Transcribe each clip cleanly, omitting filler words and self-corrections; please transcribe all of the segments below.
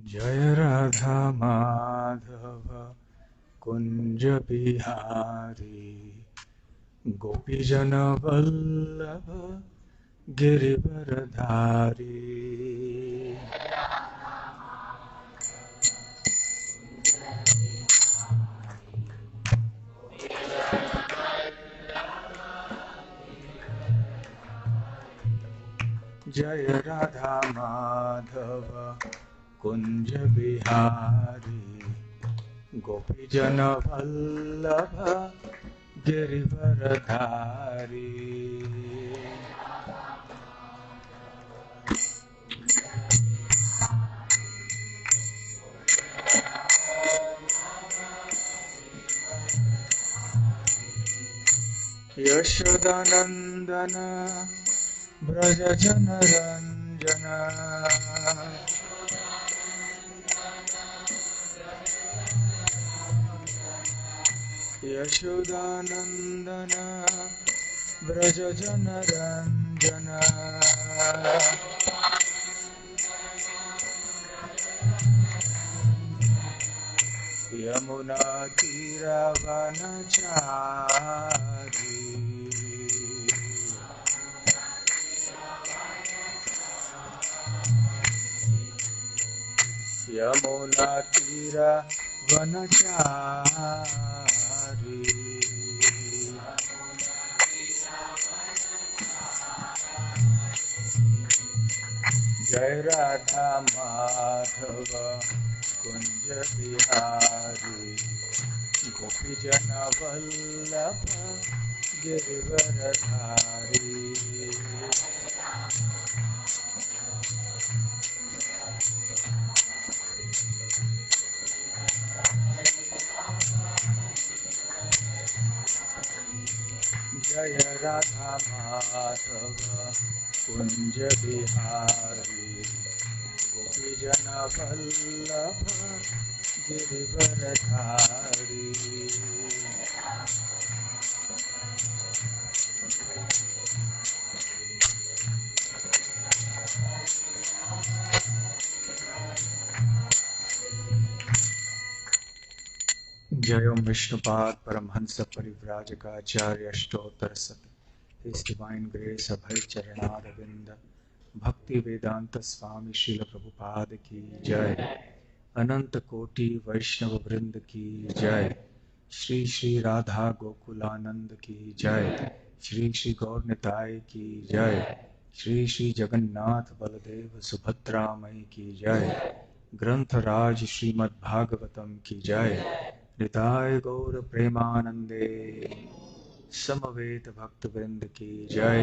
जय राधा माधव कुंज बिहारी गोपीजन वल्लभ गिरिवरधारी। जय राधा माधव कुंज बिहारी गोपीजन वल्लभ गिरिवरधारी। यशोदानंदन व्रज जन रंजन यशोदानंदन व्रज जन रंजन यमुना तीरवनचारी यमुना तीरवनचारी। जय राधा माधव कुंज बिहारी गोपीजन वल्लभ गिरिवरधारी। जय राधा माधव कुंज बिहारी गोपीजन वल्लभ गिरिवरधारी। जय ओम विष्णुपाद परमहंस परिव्राजकाचार्य अष्टोत्तर सत His Divine Grace अभय चरणारविंद भक्ति वेदांत स्वामी श्रील प्रभुपाद की जय। अनंत कोटि वैष्णव वृंद की जय। श्री श्री राधा गोकुलानंद की जय। श्री श्री गौर निताय की जय। श्री श्री जगन्नाथ बलदेव सुभद्रा मई की जय। ग्रंथराज श्रीमद् भागवतम की जय। निताय गौर प्रेमानंदे समवेत भक्त वृंद की जय।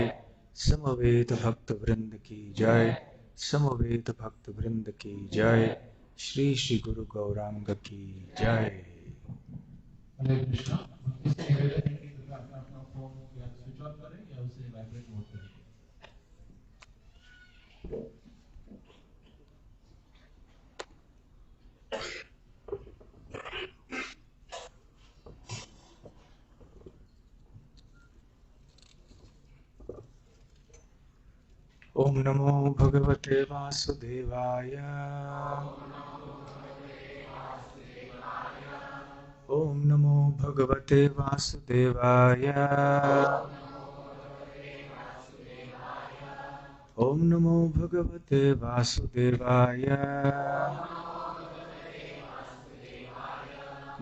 समवेत भक्त वृंद की जय। समवेत भक्त वृंद की जय। श्री श्री गुरु गौरांग की जय। हरे कृष्णा। इससे निवेदन है कि कृपया अपना अपना फोन या स्विच ऑफ करें या उसे वाइब्रेट मोड पे रखें। ओम नमो भगवते वासुदेवाय। ओम नमो भगवते वासुदेवाय। ओम नमो भगवते वासुदेवाय।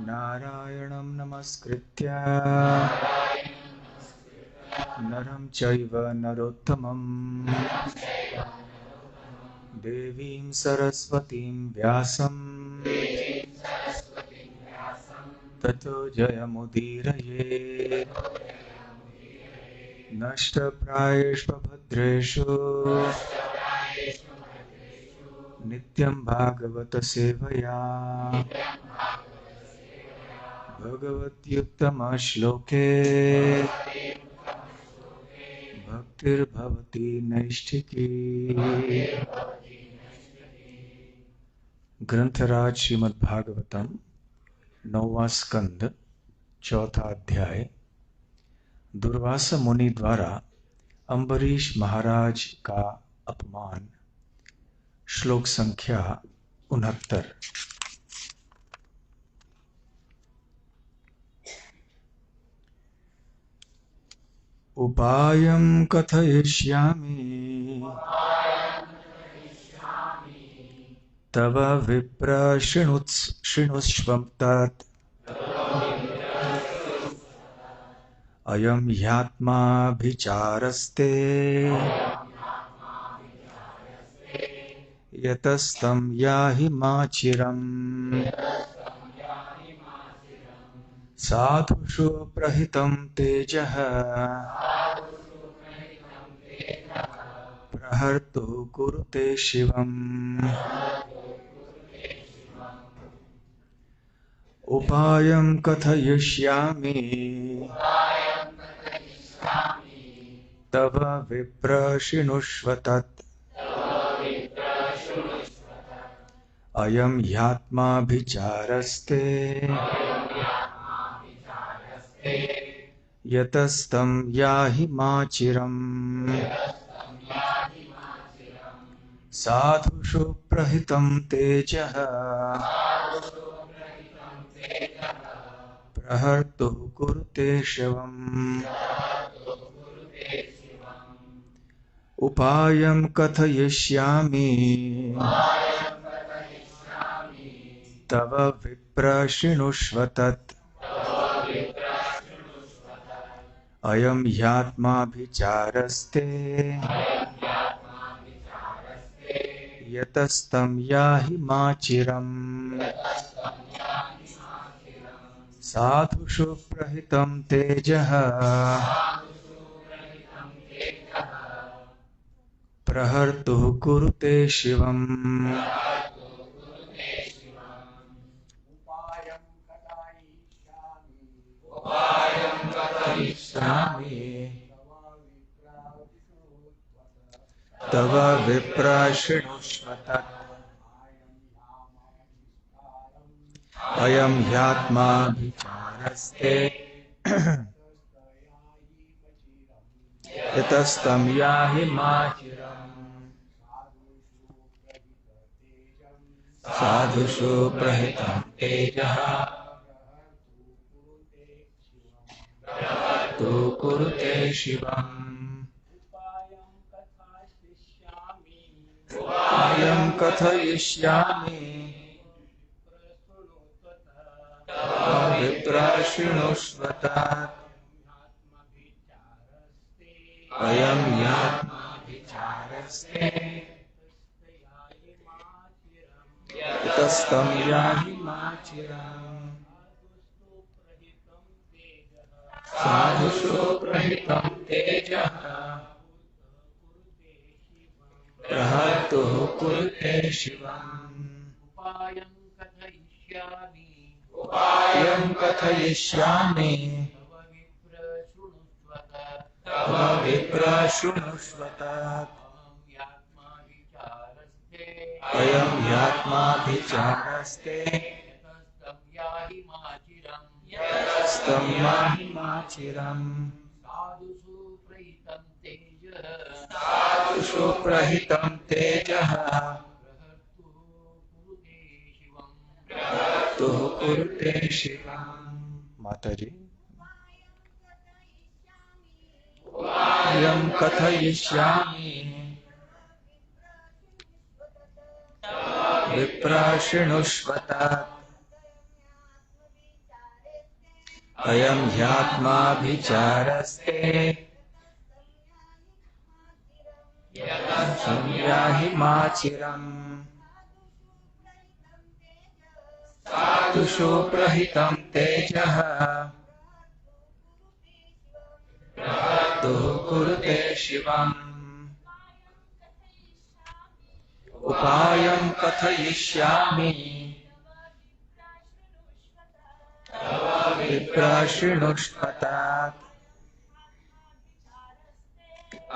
नारायणं नमस्कृत्य नरं चैव नरोत्तमं देवीं सरस्वतीं व्यासं ततो जयमुदीरयेत्। नष्टप्रायेषु भद्रेषु नित्यं भागवत सेवया भगवत्युत्तमश्लोके भक्तिर्भवति नैष्ठिकी। ग्रंथराज श्रीमद् भागवतम 9वां स्कंद 4था अध्याय। दुर्वासा मुनि द्वारा अम्बरीश महाराज का अपमान। श्लोक संख्या 69। उपायं कथयिष्यामि तव विप्र शृणुष्व तत् अयं ह्यात्माभिचारस्ते यतस्तं याहि माचिरम् साधुषु प्रहितं तेजः प्रहर्तु कुरुते शिवम् उपायं कथयिष्यामि तव विप्र शृणुष्व तत् अयं ह्यात्माभिचारस्ते यतस्तं याहि माचिरम् साधुषु प्रहितं तेजः प्रहर्तु कुरुते शिवम् उपायं कथयिष्यामि तव विप्र शृणुष्व तत् अयं ह्यात्माभिचारस्ते यतस्तं याहि माचिरम् साधुषु प्रहितं तेजः प्रहर्तु कुरुते शिवम् तव विप्र शृणुष्व तत् अयं ह्यात्माभिचारस्ते यतस्तं याहि माचिरम् साधुषु प्रहितं तेजः तु कुरुते शिवम् उपायं कथयिष्यामि विप्र शृणुष्व तत् अयं ह्यात्माभिचारस्ते यतस्तं याहि माचिरम् साधुषु प्रहितं तेजः प्रहर्तु कुरुते शिवम् उपायं कथयिष्यामि तव विप्र शृणुष्व तत् अयं ह्यात्माभिचारस्ते यतस्तं याहि माचिरम् साधुषु प्रहितं तेजः प्रहर्तु कुरुते शिवम्। माताजी उपायं कथयिष्यामि विप्र शृणुष्व तत् अयं ह्यात्माभिचारस्ते यतस्तं याहि माचिरम् साधुषु प्रहितं तेजः प्रहर्तु कुरुते शिवम्। उपायं कथयिष्यामि तव विप्र शृणुष्व तत्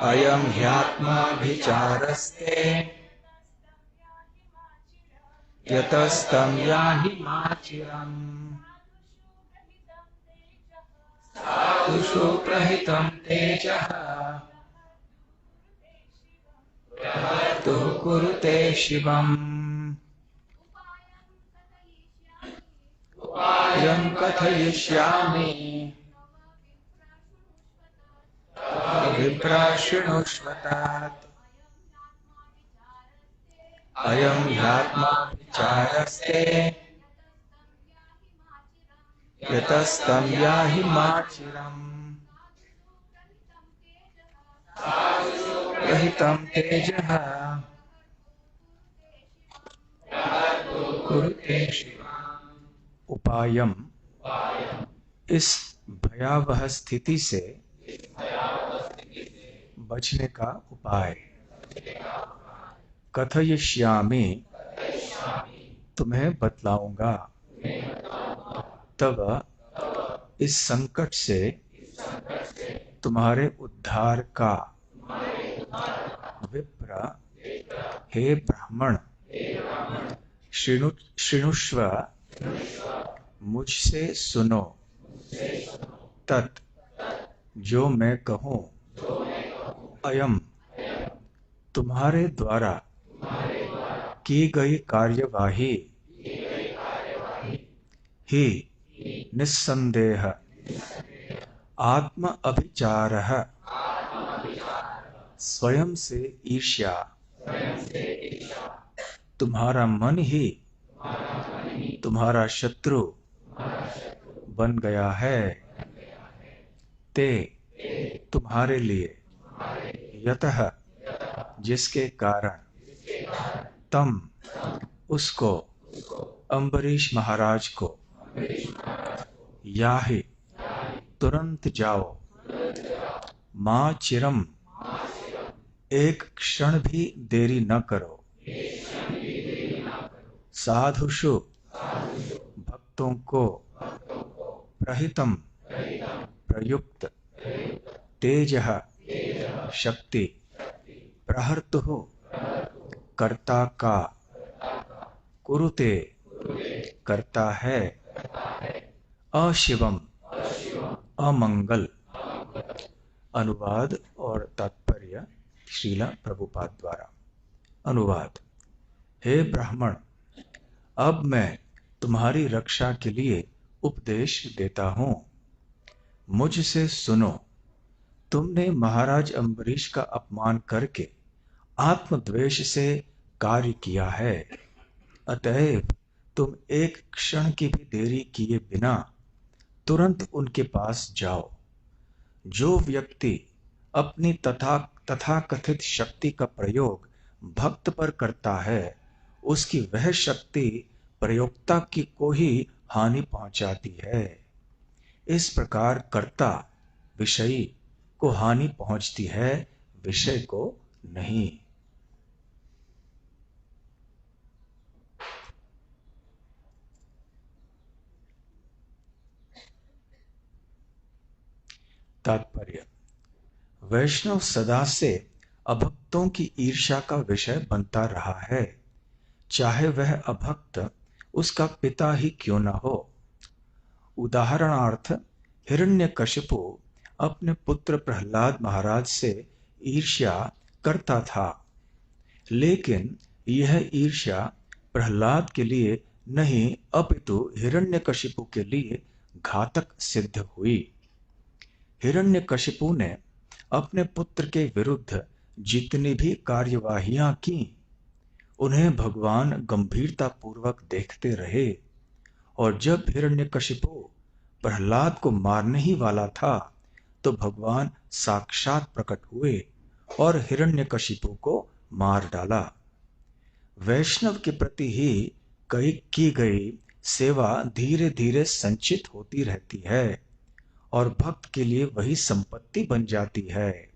अयं ह्यात्माभिचारस्ते यतस्तं याहि माचिरम् साधुषु प्रहितं तेजः प्रहर्तु कुरुते शिवम्। वयं कथयिष्यामि विप्रा शृणुष्वतात् अयं ह्यात्मा विचारस्ते यतस्तं याहि माचिरम् रहितं तेजः कुरुते शिवम्। उपायम, इस भयावह स्थिति से बचने का उपाय। कथयिष्यामि, तुम्हें बतलाऊंगा। तब इस संकट से तुम्हारे उद्धार का। विप्र, हे ब्राह्मण, शृणुष्व, मुझसे सुनो। तत्, जो मैं कहूँ। अयम, तुम्हारे द्वारा की गई कार्यवाही ही निस्संदेह आत्म अभिचारः, स्वयं से ईर्ष्या। तुम्हारा मन ही तुम्हारा शत्रु बन गया है। ते, तुम्हारे लिए। यतः, जिसके कारण। तम, उसको। अम्बरीश महाराज को। याहि, तुरंत जाओ। मां चिरम, एक क्षण भी देरी न करो। साधुषु, भक्तों को। प्रहितम, प्रयुक्त। तेजः, शक्ति। प्रहर्तुः, कर्ता का। कुरुते, करता है। अशिवम, अमंगल। अनुवाद और तात्पर्य श्रीला प्रभुपाद द्वारा। अनुवाद। हे ब्राह्मण, अब मैं तुम्हारी रक्षा के लिए उपदेश देता हूँ। मुझसे सुनो। तुमने महाराज अम्बरीश का अपमान करके आत्मद्वेष से कार्य किया है। अतएव तुम एक क्षण की भी देरी किए बिना तुरंत उनके पास जाओ। जो व्यक्ति अपनी तथाकथित शक्ति का प्रयोग भक्त पर करता है, उसकी वह शक्ति प्रयोक्ता की को ही हानि पहुंचाती है। इस प्रकार कर्ता विषयी को हानि पहुंचती है, विषय को नहीं। तात्पर्य। वैष्णव सदा से अभक्तों की ईर्ष्या का विषय बनता रहा है, चाहे वह अभक्त उसका पिता ही क्यों न हो। उदाहरणार्थ, हिरण्यकशिपु अपने पुत्र प्रहलाद महाराज से ईर्ष्या करता था, लेकिन यह ईर्ष्या प्रहलाद के लिए नहीं अपितु हिरण्यकशिपु के लिए घातक सिद्ध हुई। हिरण्यकशिपु ने अपने पुत्र के विरुद्ध जितनी भी कार्यवाहियां की, उन्हें भगवान गंभीरता पूर्वक देखते रहे, और जब हिरण्यकशिपु प्रहलाद को मारने ही वाला था, तो भगवान साक्षात प्रकट हुए और हिरण्यकशिपु को मार डाला। वैष्णव के प्रति ही की गई सेवा धीरे धीरे संचित होती रहती है और भक्त के लिए वही संपत्ति बन जाती है।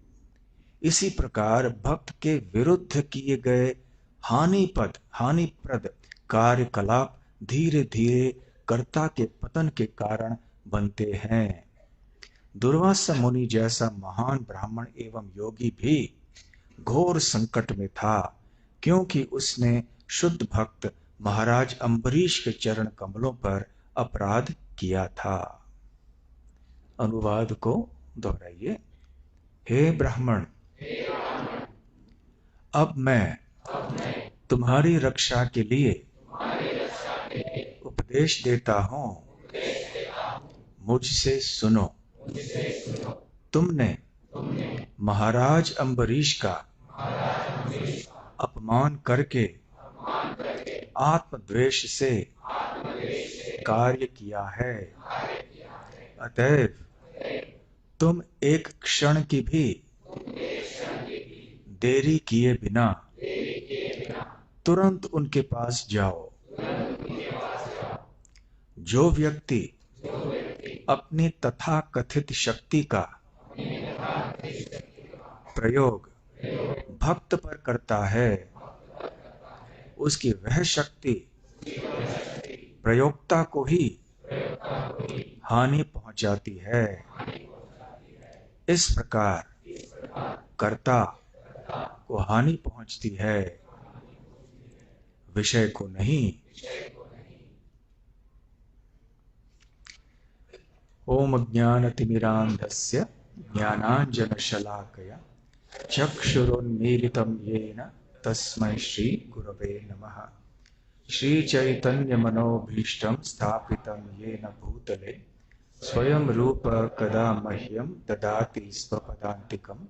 इसी प्रकार भक्त के विरुद्ध किए गए हानिप्रद कार्यकलाप धीरे धीरे कर्ता के पतन के कारण बनते हैं। दुर्वासा मुनि जैसा महान ब्राह्मण एवं योगी भी घोर संकट में था, क्योंकि उसने शुद्ध भक्त महाराज अम्बरीश के चरण कमलों पर अपराध किया था। अनुवाद को दोहराइए। हे ब्राह्मण, अब मैं तुम्हारी रक्षा के लिए उपदेश देता हूँ। मुझसे सुनो। तुमने महाराज अम्बरीश का अपमान करके आत्मद्वेष से कार्य किया है। अतएव तुम एक क्षण की भी देरी किए बिना तुरंत उनके पास जाओ। जो व्यक्ति अपनी तथाकथित शक्ति का प्रयोग भक्त पर करता है, उसकी वह शक्ति प्रयोक्ता को ही हानि पहुंचाती है। इस प्रकार कर्ता को हानि पहुंचती है, विषय को नहीं। ओम ज्ञानतिमिरान्धस्य ज्ञानाञ्जनशलाकया चक्षुरुन्मीलितं येन तस्मै श्री गुरवे नमः। श्रीचैतन्यमनोभीष्टं स्थापितं येन भूतले स्वयं रूप कदा मह्यं ददाति स्वपदान्तिकं।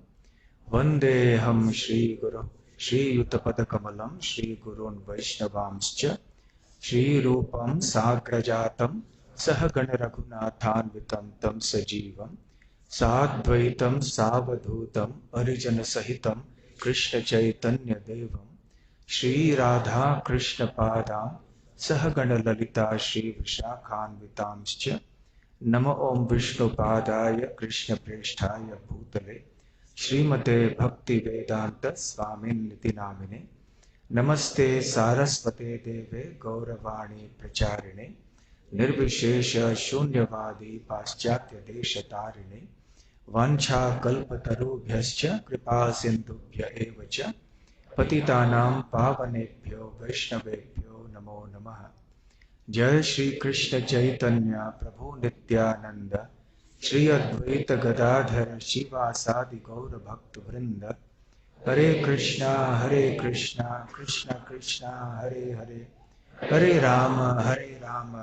वन्देऽहं श्रीगुरुं श्रीयुतपदकमलं श्रीगुरून् वैष्णवांश्च श्रीरूपं साग्रजातं सहगण रघुनाथान्वितं तं सजीवं साद्वैतं सावधूतं परिजनसहितं कृष्णचैतन्यदेवं श्रीराधा कृष्णपादां सहगण ललिता श्रीविशाखान्वितांश्च नमो ओं विष्णुपादाय कृष्णप्रेष्ठाय भूतले श्रीमते भक्तिवेदांत स्वामिन्निति नामिने। नमस्ते सारस्वते देवे गौरवाणी प्रचारिणे निर्विशेष शून्यवादी पाश्चात्य देशतारिणे। वाञ्छाकल्पतरुभ्यश्च कृपा सिन्धुभ्य एव च पतितानां पावनेभ्यो वैष्णवेभ्यो नमो नमः। जय श्री कृष्ण चैतन्य प्रभु नित्यानंद श्री अद्वैत गदाधर शिवासादि गौर भक्त वृंद। हरे कृष्णा कृष्णा कृष्णा हरे हरे, हरे राम राम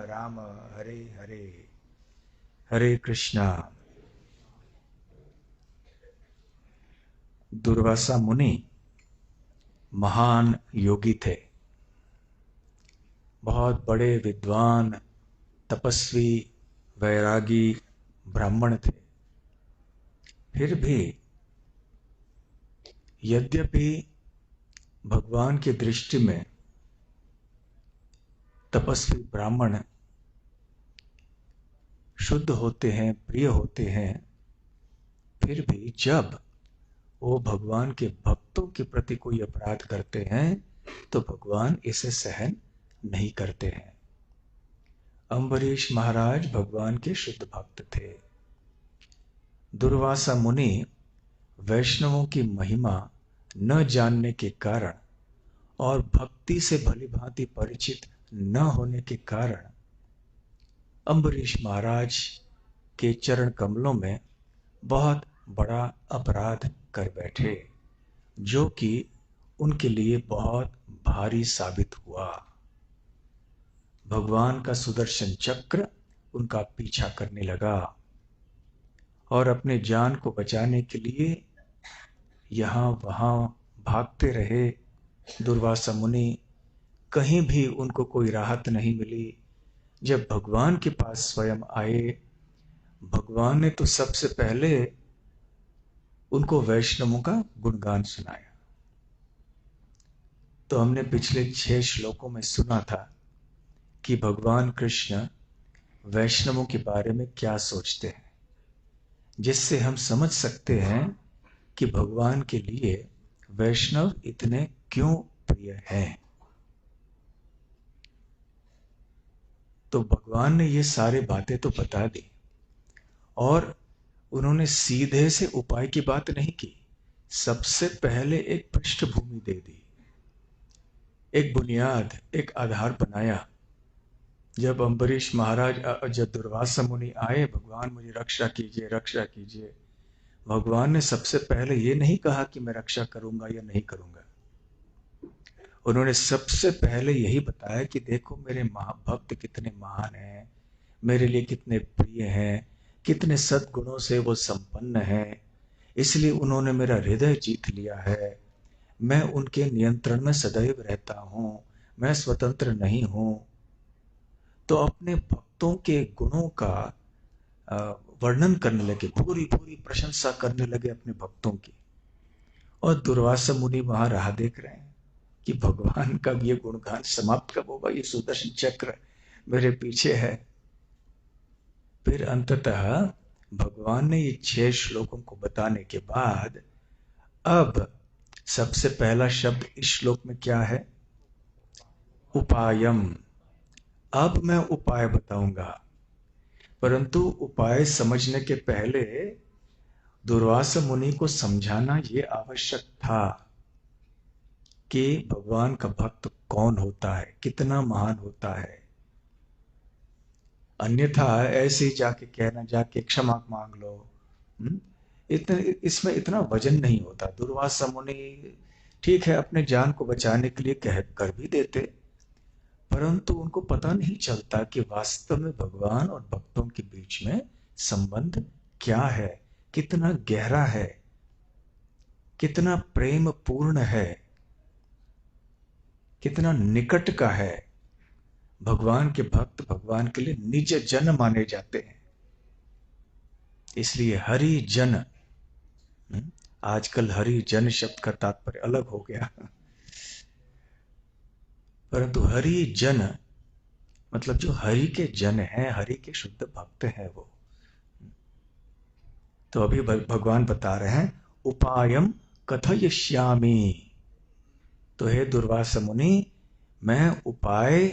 राम हरे हरे। हरे कृष्णा। दुर्वासा मुनि महान योगी थे, बहुत बड़े विद्वान तपस्वी वैरागी ब्राह्मण थे। फिर भी यद्यपि भगवान की दृष्टि में तपस्वी ब्राह्मण शुद्ध होते हैं, प्रिय होते हैं, फिर भी जब वो भगवान के भक्तों के प्रति कोई अपराध करते हैं तो भगवान इसे सहन नहीं करते हैं। अम्बरीश महाराज भगवान के शुद्ध भक्त थे। दुर्वासा मुनि वैष्णवों की महिमा न जानने के कारण और भक्ति से भली भांति परिचित न होने के कारण अम्बरीश महाराज के चरण कमलों में बहुत बड़ा अपराध कर बैठे, जो कि उनके लिए बहुत भारी साबित हुआ। भगवान का सुदर्शन चक्र उनका पीछा करने लगा और अपने जान को बचाने के लिए यहाँ वहाँ भागते रहे। दुर्वासा मुनि, कहीं भी उनको कोई राहत नहीं मिली। जब भगवान के पास स्वयं आए, भगवान ने तो सबसे पहले उनको वैष्णवों का गुणगान सुनाया। तो हमने पिछले 6 श्लोकों में सुना था कि भगवान कृष्ण वैष्णवों के बारे में क्या सोचते हैं, जिससे हम समझ सकते हैं कि भगवान के लिए वैष्णव इतने क्यों प्रिय हैं। तो भगवान ने ये सारे बातें तो बता दी और उन्होंने सीधे से उपाय की बात नहीं की। सबसे पहले एक पृष्ठभूमि दे दी, एक बुनियाद, एक आधार बनाया। जब अम्बरीश महाराज, जब दुर्वासा मुनि आए, भगवान मुझे रक्षा कीजिए, रक्षा कीजिए, भगवान ने सबसे पहले ये नहीं कहा कि मैं रक्षा करूंगा या नहीं करूंगा। उन्होंने सबसे पहले यही बताया कि देखो मेरे महाभक्त कितने महान हैं, मेरे लिए कितने प्रिय हैं, कितने सद्गुणों से वो संपन्न हैं, इसलिए उन्होंने मेरा हृदय जीत लिया है। मैं उनके नियंत्रण में सदैव रहता हूँ, मैं स्वतंत्र नहीं हूँ। तो अपने भक्तों के गुणों का अ, वर्णन करने लगे, पूरी पूरी प्रशंसा करने लगे अपने भक्तों की। और दुर्वासा मुनि वहां राह देख रहे हैं कि भगवान का ये गुणगान समाप्त कब होगा, ये सुदर्शन चक्र मेरे पीछे है। फिर अंततः भगवान ने ये 6 श्लोकों को बताने के बाद अब सबसे पहला शब्द इस श्लोक में क्या है? उपायम। अब मैं उपाय बताऊंगा, परंतु उपाय समझने के पहले दुर्वासा मुनि को समझाना ये आवश्यक था कि भगवान का भक्त कौन होता है, कितना महान होता है। अन्यथा ऐसे ही जाके कहना, जाके क्षमा मांग लो, इसमें इतना वजन नहीं होता। दुर्वासा मुनि ठीक है अपने जान को बचाने के लिए कह कर भी देते, परंतु उनको पता नहीं चलता कि वास्तव में भगवान और भक्तों के बीच में संबंध क्या है, कितना गहरा है, कितना प्रेम पूर्ण है, कितना निकट का है। भगवान के भक्त भगवान के लिए निज जन माने जाते हैं। इसलिए हरि जन, आजकल हरि जन शब्द का तात्पर्य अलग हो गया, परंतु हरि जन मतलब जो हरि के जन हैं, हरि के शुद्ध भक्त हैं वो। तो अभी भगवान बता रहे हैं उपायम कथयिष्यामि। तो हे दुर्वासा मुनि, मैं उपाय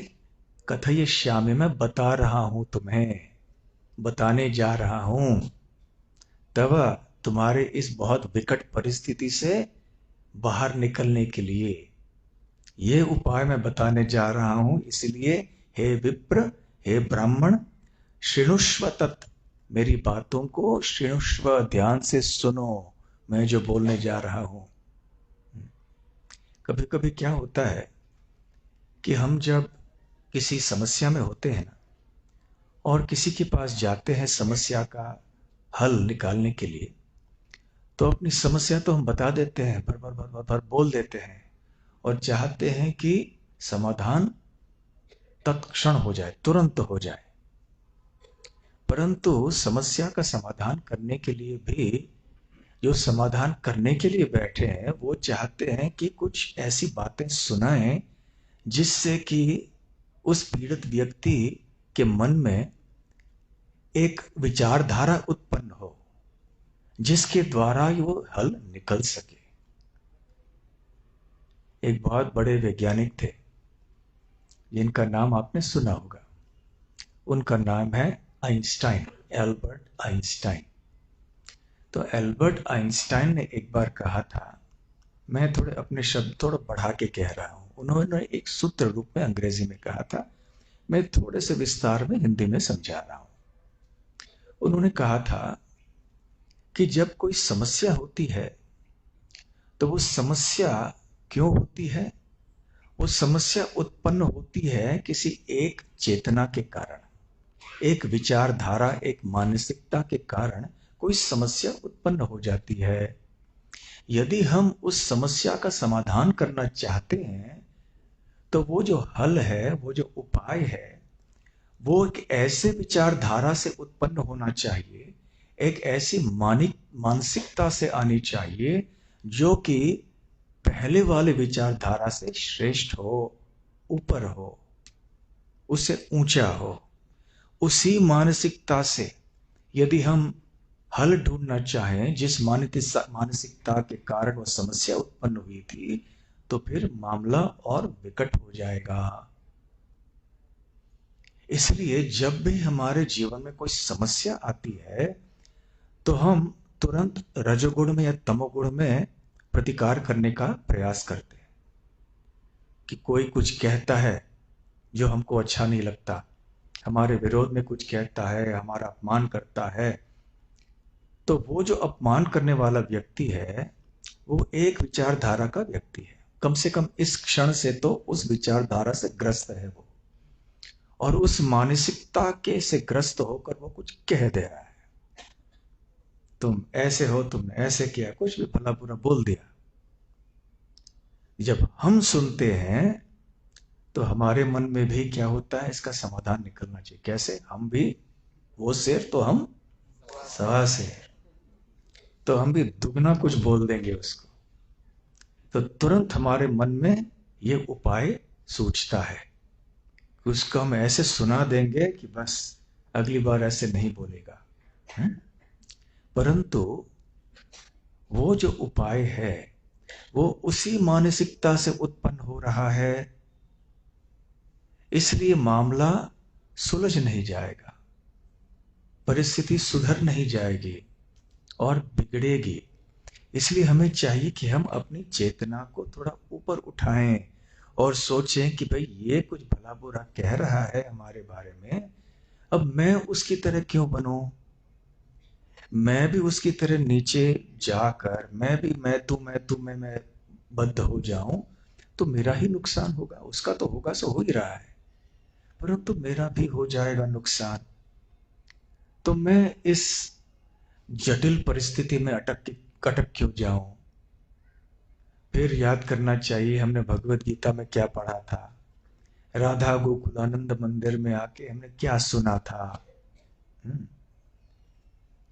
कथयिष्यामि, मैं बता रहा हूं तुम्हें, बताने जा रहा हूं। तब तुम्हारे इस बहुत विकट परिस्थिति से बाहर निकलने के लिए ये उपाय मैं बताने जा रहा हूं। इसलिए हे विप्र, हे ब्राह्मण, शृणुष्व तत्, मेरी बातों को शृणुष्व, ध्यान से सुनो, मैं जो बोलने जा रहा हूं। कभी कभी क्या होता है कि हम जब किसी समस्या में होते हैं ना, और किसी के पास जाते हैं समस्या का हल निकालने के लिए, तो अपनी समस्या तो हम बता देते हैं, भर भर भर भर भर बोल देते हैं, और चाहते हैं कि समाधान तत्क्षण हो जाए, तुरंत हो जाए। परंतु समस्या का समाधान करने के लिए भी जो समाधान करने के लिए बैठे हैं वो चाहते हैं कि कुछ ऐसी बातें सुनाएं जिससे कि उस पीड़ित व्यक्ति के मन में एक विचारधारा उत्पन्न हो, जिसके द्वारा वो हल निकल सके। एक बहुत बड़े वैज्ञानिक थे जिनका नाम आपने सुना होगा। उनका नाम है आइंस्टाइन, एल्बर्ट आइंस्टाइन। तो एल्बर्ट आइंस्टाइन ने एक बार कहा था, मैं थोड़े अपने शब्द थोड़ा बढ़ा के कह रहा हूं, उन्होंने एक सूत्र रूप में अंग्रेजी में कहा था, मैं थोड़े से विस्तार में हिंदी में समझा रहा हूं। उन्होंने कहा था कि जब कोई समस्या होती है तो वो समस्या क्यों होती है? वो समस्या उत्पन्न होती है किसी एक चेतना के कारण, एक विचारधारा, एक मानसिकता के कारण कोई समस्या उत्पन्न हो जाती है। यदि हम उस समस्या का समाधान करना चाहते हैं तो वो जो हल है, वो जो उपाय है, वो एक ऐसे विचारधारा से उत्पन्न होना चाहिए, एक ऐसी मानसिकता से आनी चाहिए जो कि पहले वाले विचारधारा से श्रेष्ठ हो, ऊपर हो, उससे ऊंचा हो। उसी मानसिकता से यदि हम हल ढूंढना चाहें, जिस मानसिकता के कारण वो समस्या उत्पन्न हुई थी, तो फिर मामला और विकट हो जाएगा। इसलिए जब भी हमारे जीवन में कोई समस्या आती है तो हम तुरंत रजोगुण में या तमोगुण में प्रतिकार करने का प्रयास करते हैं कि कोई कुछ कहता है जो हमको अच्छा नहीं लगता, हमारे विरोध में कुछ कहता है, हमारा अपमान करता है, तो वो जो अपमान करने वाला व्यक्ति है वो एक विचारधारा का व्यक्ति है, कम से कम इस क्षण से तो उस विचारधारा से ग्रस्त है वो। और उस मानसिकता के से ग्रस्त होकर वो कुछ कह दे रहा है, तुम ऐसे हो, तुमने ऐसे किया, कुछ भी भला बुरा बोल दिया। जब हम सुनते हैं तो हमारे मन में भी क्या होता है, इसका समाधान निकलना चाहिए। कैसे? हम भी वो शेर तो हम सवा शेर, तो हम भी दुगना कुछ बोल देंगे उसको। तो तुरंत हमारे मन में ये उपाय सूझता है, उसको हम ऐसे सुना देंगे कि बस अगली बार ऐसे नहीं बोलेगा। है? परंतु वो जो उपाय है वो उसी मानसिकता से उत्पन्न हो रहा है, इसलिए मामला सुलझ नहीं जाएगा, परिस्थिति सुधर नहीं जाएगी और बिगड़ेगी। इसलिए हमें चाहिए कि हम अपनी चेतना को थोड़ा ऊपर उठाएं और सोचें कि भाई ये कुछ भला बुरा कह रहा है हमारे बारे में, अब मैं उसकी तरह क्यों बनूं? मैं भी उसकी तरह नीचे जाकर मैं बद्ध हो जाऊं तो मेरा ही नुकसान होगा। उसका तो होगा सो हो ही रहा है, परंतु मेरा भी हो जाएगा नुकसान। तो मैं इस जटिल परिस्थिति में अटक क्यों जाऊं? फिर याद करना चाहिए हमने भगवत गीता में क्या पढ़ा था, राधा गोकुलानंद मंदिर में आके हमने क्या सुना था।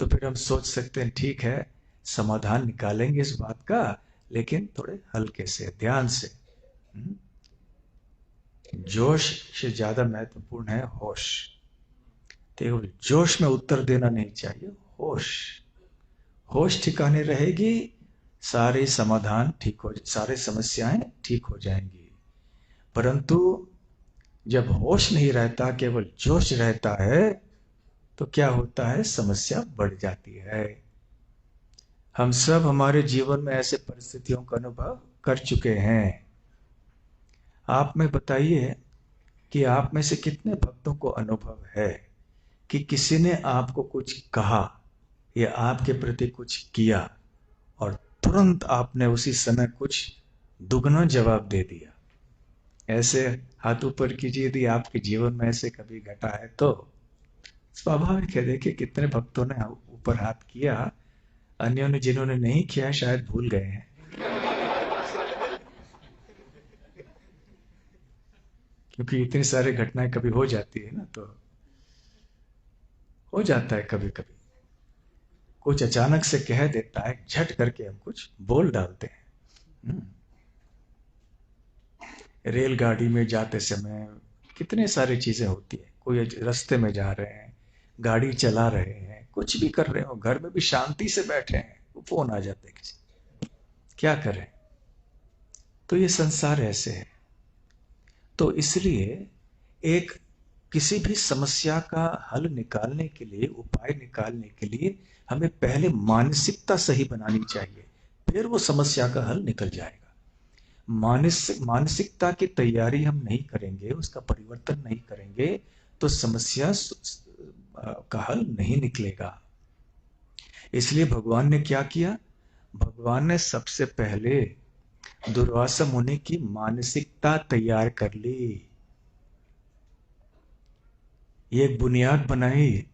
तो फिर हम सोच सकते हैं ठीक है, समाधान निकालेंगे इस बात का, लेकिन थोड़े हल्के से, ध्यान से। जोश से ज्यादा महत्वपूर्ण है होश। तो जोश में उत्तर देना नहीं चाहिए, होश। होश ठिकाने रहेगी, सारे समाधान ठीक हो, सारे समस्याएं ठीक हो जाएंगी। परंतु जब होश नहीं रहता, केवल जोश रहता है, तो क्या होता है, समस्या बढ़ जाती है। हम सब हमारे जीवन में ऐसे परिस्थितियों का अनुभव कर चुके हैं। आप में बताइए कि आप में से कितने भक्तों को अनुभव है कि किसी ने आपको कुछ कहा या आपके प्रति कुछ किया और तुरंत आपने उसी समय कुछ दुगना जवाब दे दिया। ऐसे हाथ ऊपर कीजिए यदि आपके जीवन में ऐसे कभी घटा है तो। स्वाभाविक है, देखिए कितने भक्तों ने ऊपर हाथ किया, अन्यों ने जिन्होंने नहीं किया शायद भूल गए हैं। क्योंकि इतनी सारी घटनाएं कभी हो जाती है ना, तो हो जाता है कभी कभी कुछ अचानक से कह देता है, झट करके हम कुछ बोल डालते हैं। रेलगाड़ी में जाते समय कितने सारी चीजें होती है, कोई रास्ते में जा रहे हैं, गाड़ी चला रहे हैं, कुछ भी कर रहे हो, घर में भी शांति से बैठे हैं, वो फोन आ जाते हैं किसी, क्या करें। तो ये संसार ऐसे है। तो इसलिए एक किसी भी समस्या का हल निकालने के लिए, उपाय निकालने के लिए हमें पहले मानसिकता सही बनानी चाहिए, फिर वो समस्या का हल निकल जाएगा। मानसिकता की तैयारी हम नहीं करेंगे, उसका परिवर्तन नहीं करेंगे, तो समस्या का हल नहीं निकलेगा। इसलिए भगवान ने क्या किया, भगवान ने सबसे पहले दुर्वासा मुनि की मानसिकता तैयार कर ली, ये एक बुनियाद बनाई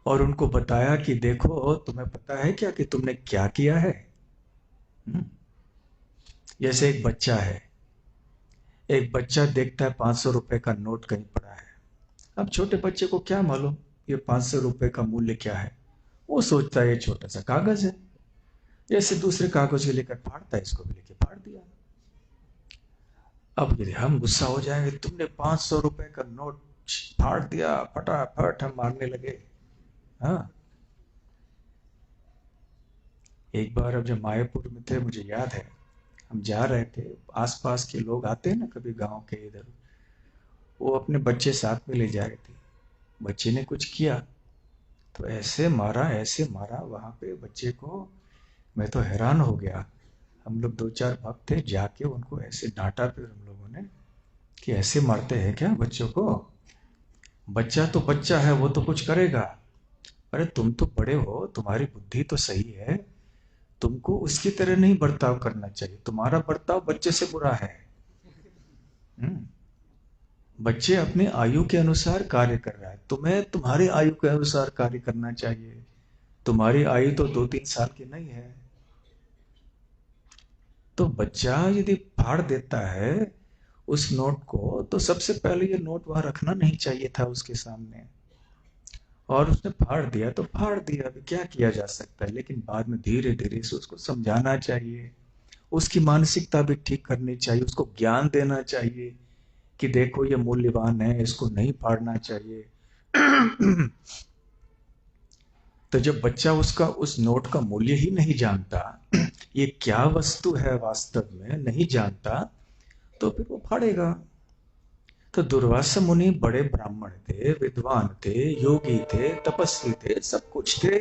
और उनको बताया कि देखो तुम्हें पता है क्या कि तुमने क्या किया है। जैसे एक बच्चा है, एक बच्चा देखता है 500 रुपए का नोट कहीं पड़ा है। अब छोटे बच्चे को क्या मालूम ये 500 रुपए का मूल्य क्या है, वो सोचता है ये छोटा सा कागज है, जैसे दूसरे कागज को लेकर फाड़ता है, इसको भी लेकर फाड़ दिया। अब यदि हम गुस्सा हो जाएंगे, तुमने 500 रुपए का नोट फाड़ दिया, फटाफट हम मारने लगे। हाँ, एक बार अब जब मायापुर में थे, मुझे याद है, हम जा रहे थे, आसपास के लोग आते हैं ना कभी गांव के इधर, वो अपने बच्चे साथ में ले जा रहे थे। बच्चे ने कुछ किया तो ऐसे मारा वहां पे बच्चे को, मैं तो हैरान हो गया। हम लोग 2-4 भक्त थे, जाके उनको ऐसे डांटा फिर हम लोगों ने कि ऐसे मारते हैं क्या बच्चों को, बच्चा तो बच्चा है, वो तो कुछ करेगा। अरे तुम तो बड़े हो, तुम्हारी बुद्धि तो सही है, तुमको उसकी तरह नहीं बर्ताव करना चाहिए, तुम्हारा बर्ताव बच्चे से बुरा है। बच्चे अपने आयु के अनुसार कार्य कर रहा है, तुम्हें तुम्हारे आयु के अनुसार कार्य करना चाहिए। तुम्हारी आयु तो 2-3 साल की नहीं है। तो बच्चा यदि फाड़ देता है उस नोट को, तो सबसे पहले ये नोट वहां रखना नहीं चाहिए था उसके सामने, और उसने फाड़ दिया तो फाड़ दिया, अभी क्या किया जा सकता है। लेकिन बाद में धीरे धीरे से उसको समझाना चाहिए, उसकी मानसिकता भी ठीक करनी चाहिए, उसको ज्ञान देना चाहिए कि देखो ये मूल्यवान है, इसको नहीं फाड़ना चाहिए। तो जब बच्चा उसका उस नोट का मूल्य ही नहीं जानता, ये क्या वस्तु है वास्तव में नहीं जानता, तो फिर वो फाड़ेगा। तो दुर्वासा मुनि बड़े ब्राह्मण थे, विद्वान थे, योगी थे, तपस्वी थे, सब कुछ थे,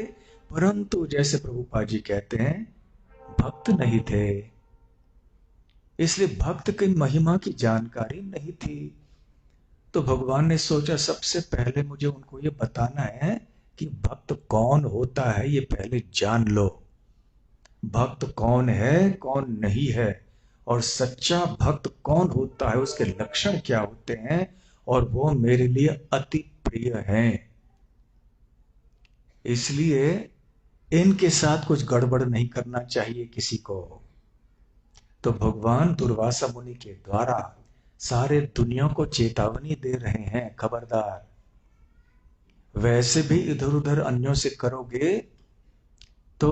परंतु जैसे प्रभुपाद जी कहते हैं भक्त नहीं थे। इसलिए भक्त की महिमा की जानकारी नहीं थी। तो भगवान ने सोचा सबसे पहले मुझे उनको ये बताना है कि भक्त कौन होता है, ये पहले जान लो। भक्त कौन है कौन नहीं है, और सच्चा भक्त कौन होता है, उसके लक्षण क्या होते हैं, और वो मेरे लिए अति प्रिय हैं। इसलिए इनके साथ कुछ गड़बड़ नहीं करना चाहिए किसी को। तो भगवान दुर्वासा मुनि के द्वारा सारे दुनिया को चेतावनी दे रहे हैं, खबरदार, वैसे भी इधर उधर अन्यों से करोगे तो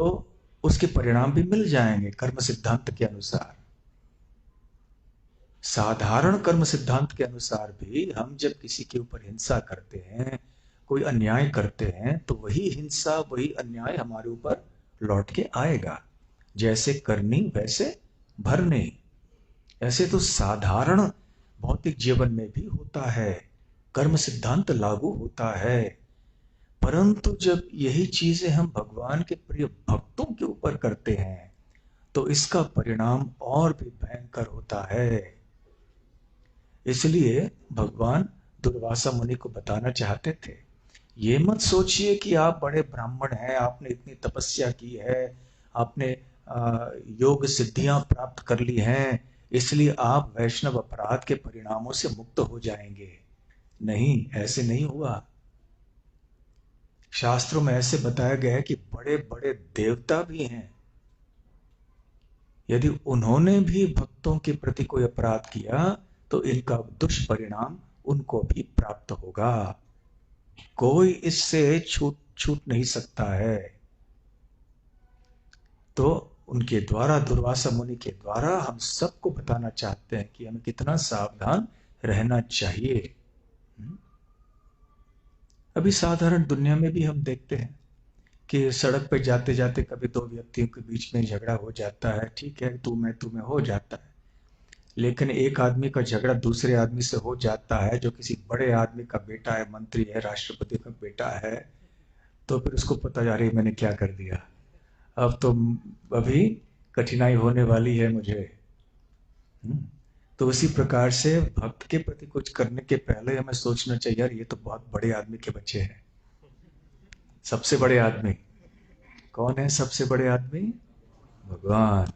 उसके परिणाम भी मिल जाएंगे कर्म सिद्धांत के अनुसार। साधारण कर्म सिद्धांत के अनुसार भी हम जब किसी के ऊपर हिंसा करते हैं, कोई अन्याय करते हैं, तो वही हिंसा वही अन्याय हमारे ऊपर लौट के आएगा। जैसे करनी वैसे भरनी। ऐसे तो साधारण भौतिक जीवन में भी होता है, कर्म सिद्धांत लागू होता है। परंतु जब यही चीजें हम भगवान के प्रिय भक्तों के ऊपर करते हैं, तो इसका परिणाम और भी भयंकर होता है। इसलिए भगवान दुर्वासा मुनि को बताना चाहते थे, ये मत सोचिए कि आप बड़े ब्राह्मण हैं, आपने इतनी तपस्या की है, आपने योग सिद्धियां प्राप्त कर ली हैं, इसलिए आप वैष्णव अपराध के परिणामों से मुक्त हो जाएंगे। नहीं, ऐसे नहीं हुआ। शास्त्रों में ऐसे बताया गया है कि बड़े बड़े देवता भी हैं, यदि उन्होंने भी भक्तों के प्रति कोई अपराध किया तो इनका दुष्परिणाम उनको भी प्राप्त होगा। कोई इससे छूट नहीं सकता है। तो उनके द्वारा, दुर्वासा मुनि के द्वारा हम सबको बताना चाहते हैं कि हमें कितना सावधान रहना चाहिए। अभी साधारण दुनिया में भी हम देखते हैं कि सड़क पे जाते जाते कभी दो व्यक्तियों के बीच में झगड़ा हो जाता है, ठीक है, तू में हो जाता है। लेकिन एक आदमी का झगड़ा दूसरे आदमी से हो जाता है जो किसी बड़े आदमी का बेटा है, मंत्री है, राष्ट्रपति का बेटा है, तो फिर उसको पता जा रही मैंने क्या कर दिया, अब तो अभी कठिनाई होने वाली है मुझे। तो उसी प्रकार से भक्त के प्रति कुछ करने के पहले हमें सोचना चाहिए, यार ये तो बहुत बड़े आदमी के बच्चे हैं। सबसे बड़े आदमी कौन है? सबसे बड़े आदमी भगवान।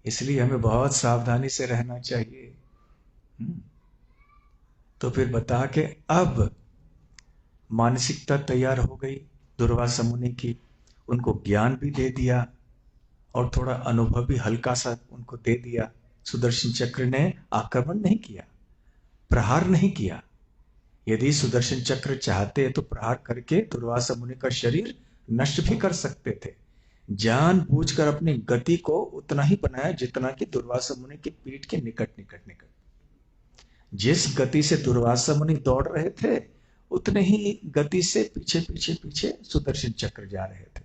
इसलिए हमें बहुत सावधानी से रहना चाहिए। तो फिर बता के अब मानसिकता तैयार हो गई दुर्वासा मुनि की, उनको ज्ञान भी दे दिया और थोड़ा अनुभव भी हल्का सा उनको दे दिया। सुदर्शन चक्र ने आक्रमण नहीं किया, प्रहार नहीं किया। यदि सुदर्शन चक्र चाहते तो प्रहार करके दुर्वासा मुनि का शरीर नष्ट भी कर सकते थे। जानबूझकर अपनी गति को उतना ही बनाया जितना कि दुर्वासा मुनि की पीठ के निकट। जिस गति से दुर्वासा मुनि दौड़ रहे थे, उतने ही गति से पीछे सुदर्शन चक्र जा रहे थे।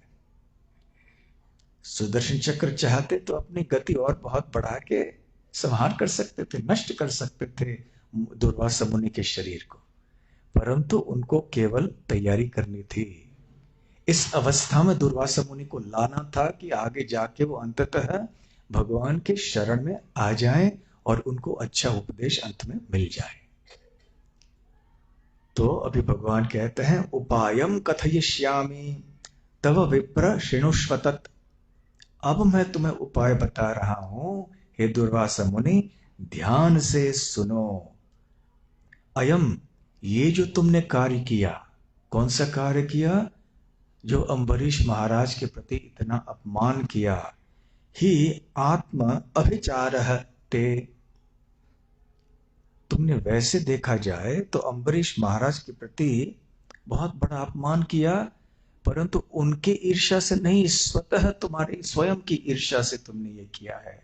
सुदर्शन चक्र चाहते तो अपनी गति और बहुत बढ़ा के संहार कर सकते थे, नष्ट कर सकते थे दुर्वासा मुनि के शरीर को, परंतु उनको केवल तैयारी करनी थी। इस अवस्था में दुर्वासा मुनि को लाना था कि आगे जाके वो अंततः भगवान के शरण में आ जाएं और उनको अच्छा उपदेश अंत में मिल जाए। तो अभी भगवान कहते हैं, उपायम कथयिष्यामि तव विप्र शृणुष्व तत्। अब मैं तुम्हें उपाय बता रहा हूं, हे दुर्वासा मुनि, ध्यान से सुनो। अयम, ये जो तुमने कार्य किया, कौन सा कार्य किया? जो अम्बरीश महाराज के प्रति इतना अपमान किया, ही आत्म अभिचारः ते, तुमने वैसे देखा जाए तो अम्बरीश महाराज के प्रति बहुत बड़ा अपमान किया, परंतु उनके ईर्ष्या से नहीं, स्वतः तुम्हारी स्वयं की ईर्ष्या से तुमने ये किया है।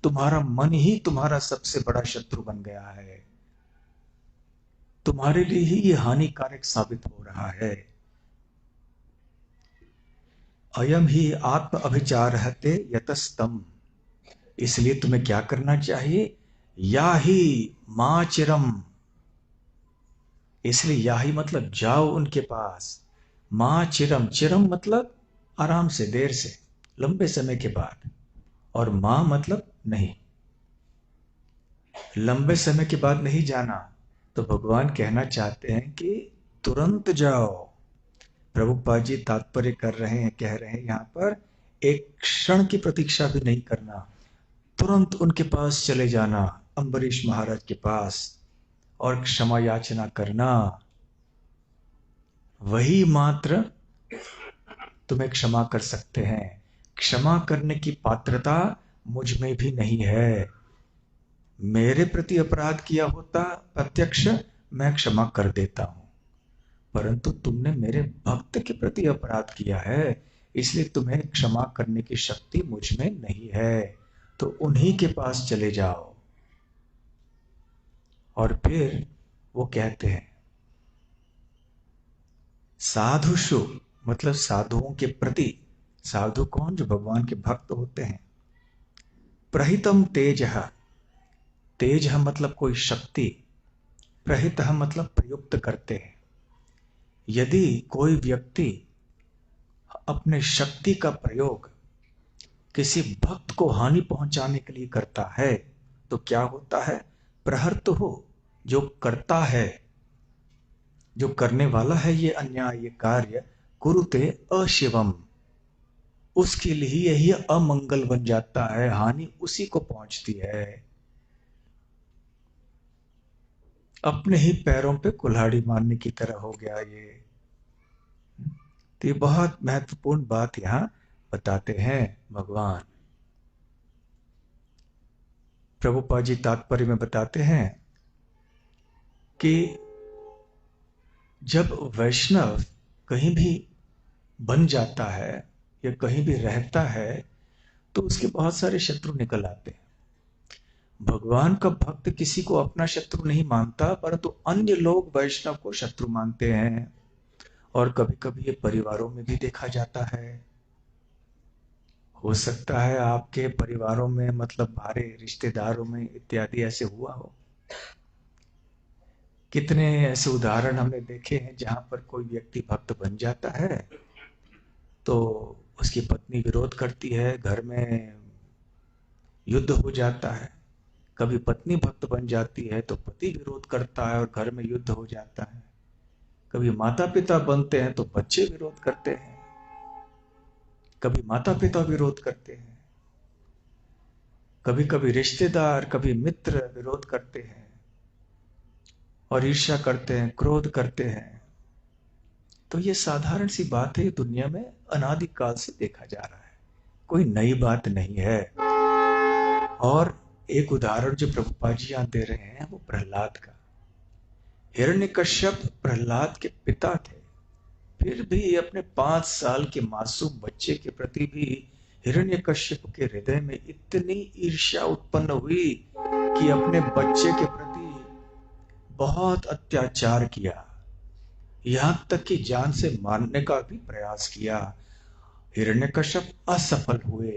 तुम्हारा मन ही तुम्हारा सबसे बड़ा शत्रु बन गया है, तुम्हारे लिए ही ये हानिकारक साबित हो रहा है। अयम ही आत्म अभिचारः ते यतस्तम, इसलिए तुम्हें क्या करना चाहिए? या ही मां चिरम, इसलिए या ही मतलब जाओ उनके पास। मां चिरम, चिरम मतलब आराम से, देर से, लंबे समय के बाद, और मां मतलब नहीं, लंबे समय के बाद नहीं जाना। तो भगवान कहना चाहते हैं कि तुरंत जाओ। प्रभुपाद जी तात्पर्य कर रहे हैं, कह रहे हैं यहां पर, एक क्षण की प्रतीक्षा भी नहीं करना, तुरंत उनके पास चले जाना, अम्बरीश महाराज के पास, और क्षमा याचना करना। वही मात्र तुम्हें क्षमा कर सकते हैं। क्षमा करने की पात्रता मुझ में भी नहीं है। मेरे प्रति अपराध किया होता प्रत्यक्ष, मैं क्षमा कर देता हूं, परंतु तुमने मेरे भक्त के प्रति अपराध किया है, इसलिए तुम्हें क्षमा करने की शक्ति मुझ में नहीं है। तो उन्हीं के पास चले जाओ। और फिर वो कहते हैं, साधुषु मतलब साधुओं के प्रति, साधु कौन? जो भगवान के भक्त होते हैं। प्रहितम तेजः, तेज मतलब कोई शक्ति, प्रहित मतलब प्रयुक्त करते हैं। यदि कोई व्यक्ति अपने शक्ति का प्रयोग किसी भक्त को हानि पहुंचाने के लिए करता है तो क्या होता है? प्रहर्त हो, जो करता है, जो करने वाला है ये अन्याय, ये कार्य, कुरुते अशिवम, उसके लिए यही अमंगल बन जाता है, हानि उसी को पहुंचती है। अपने ही पैरों पे कुल्हाड़ी मारने की तरह हो गया ये। तो ये बहुत महत्वपूर्ण बात यहां बताते हैं भगवान। प्रभुपाद जी तात्पर्य में बताते हैं कि जब वैष्णव कहीं भी बन जाता है या कहीं भी रहता है तो उसके बहुत सारे शत्रु निकल आते हैं। भगवान का भक्त किसी को अपना शत्रु नहीं मानता, परंतु अन्य लोग वैष्णव को शत्रु मानते हैं। और कभी कभी ये परिवारों में भी देखा जाता है। हो सकता है आपके परिवारों में, मतलब हमारे रिश्तेदारों में इत्यादि ऐसे हुआ हो। कितने ऐसे उदाहरण हमने देखे हैं जहां पर कोई व्यक्ति भक्त बन जाता है तो उसकी पत्नी विरोध करती है, घर में युद्ध हो जाता है। कभी पत्नी भक्त बन जाती है तो पति विरोध करता है और घर में युद्ध हो जाता है। कभी माता पिता बनते हैं तो बच्चे विरोध करते हैं, कभी माता पिता विरोध करते हैं, कभी कभी रिश्तेदार, कभी मित्र विरोध करते हैं और ईर्ष्या करते हैं, क्रोध करते हैं। तो ये साधारण सी बात है, दुनिया में अनादिकाल से देखा जा रहा है, कोई नई बात नहीं है। और एक उदाहरण जो प्रभुपाद जी यहां दे रहे हैं वो प्रहलाद का। हिरण्यकश्यप प्रहलाद के पिता थे, फिर भी अपने 5 साल के मासूम बच्चे के प्रति भी हिरण्यकश्यप के हृदय में इतनी ईर्ष्या उत्पन्न हुई कि अपने बच्चे के प्रति बहुत अत्याचार किया, यहां तक कि जान से मारने का भी प्रयास किया। हिरण्यकश्यप असफल हुए।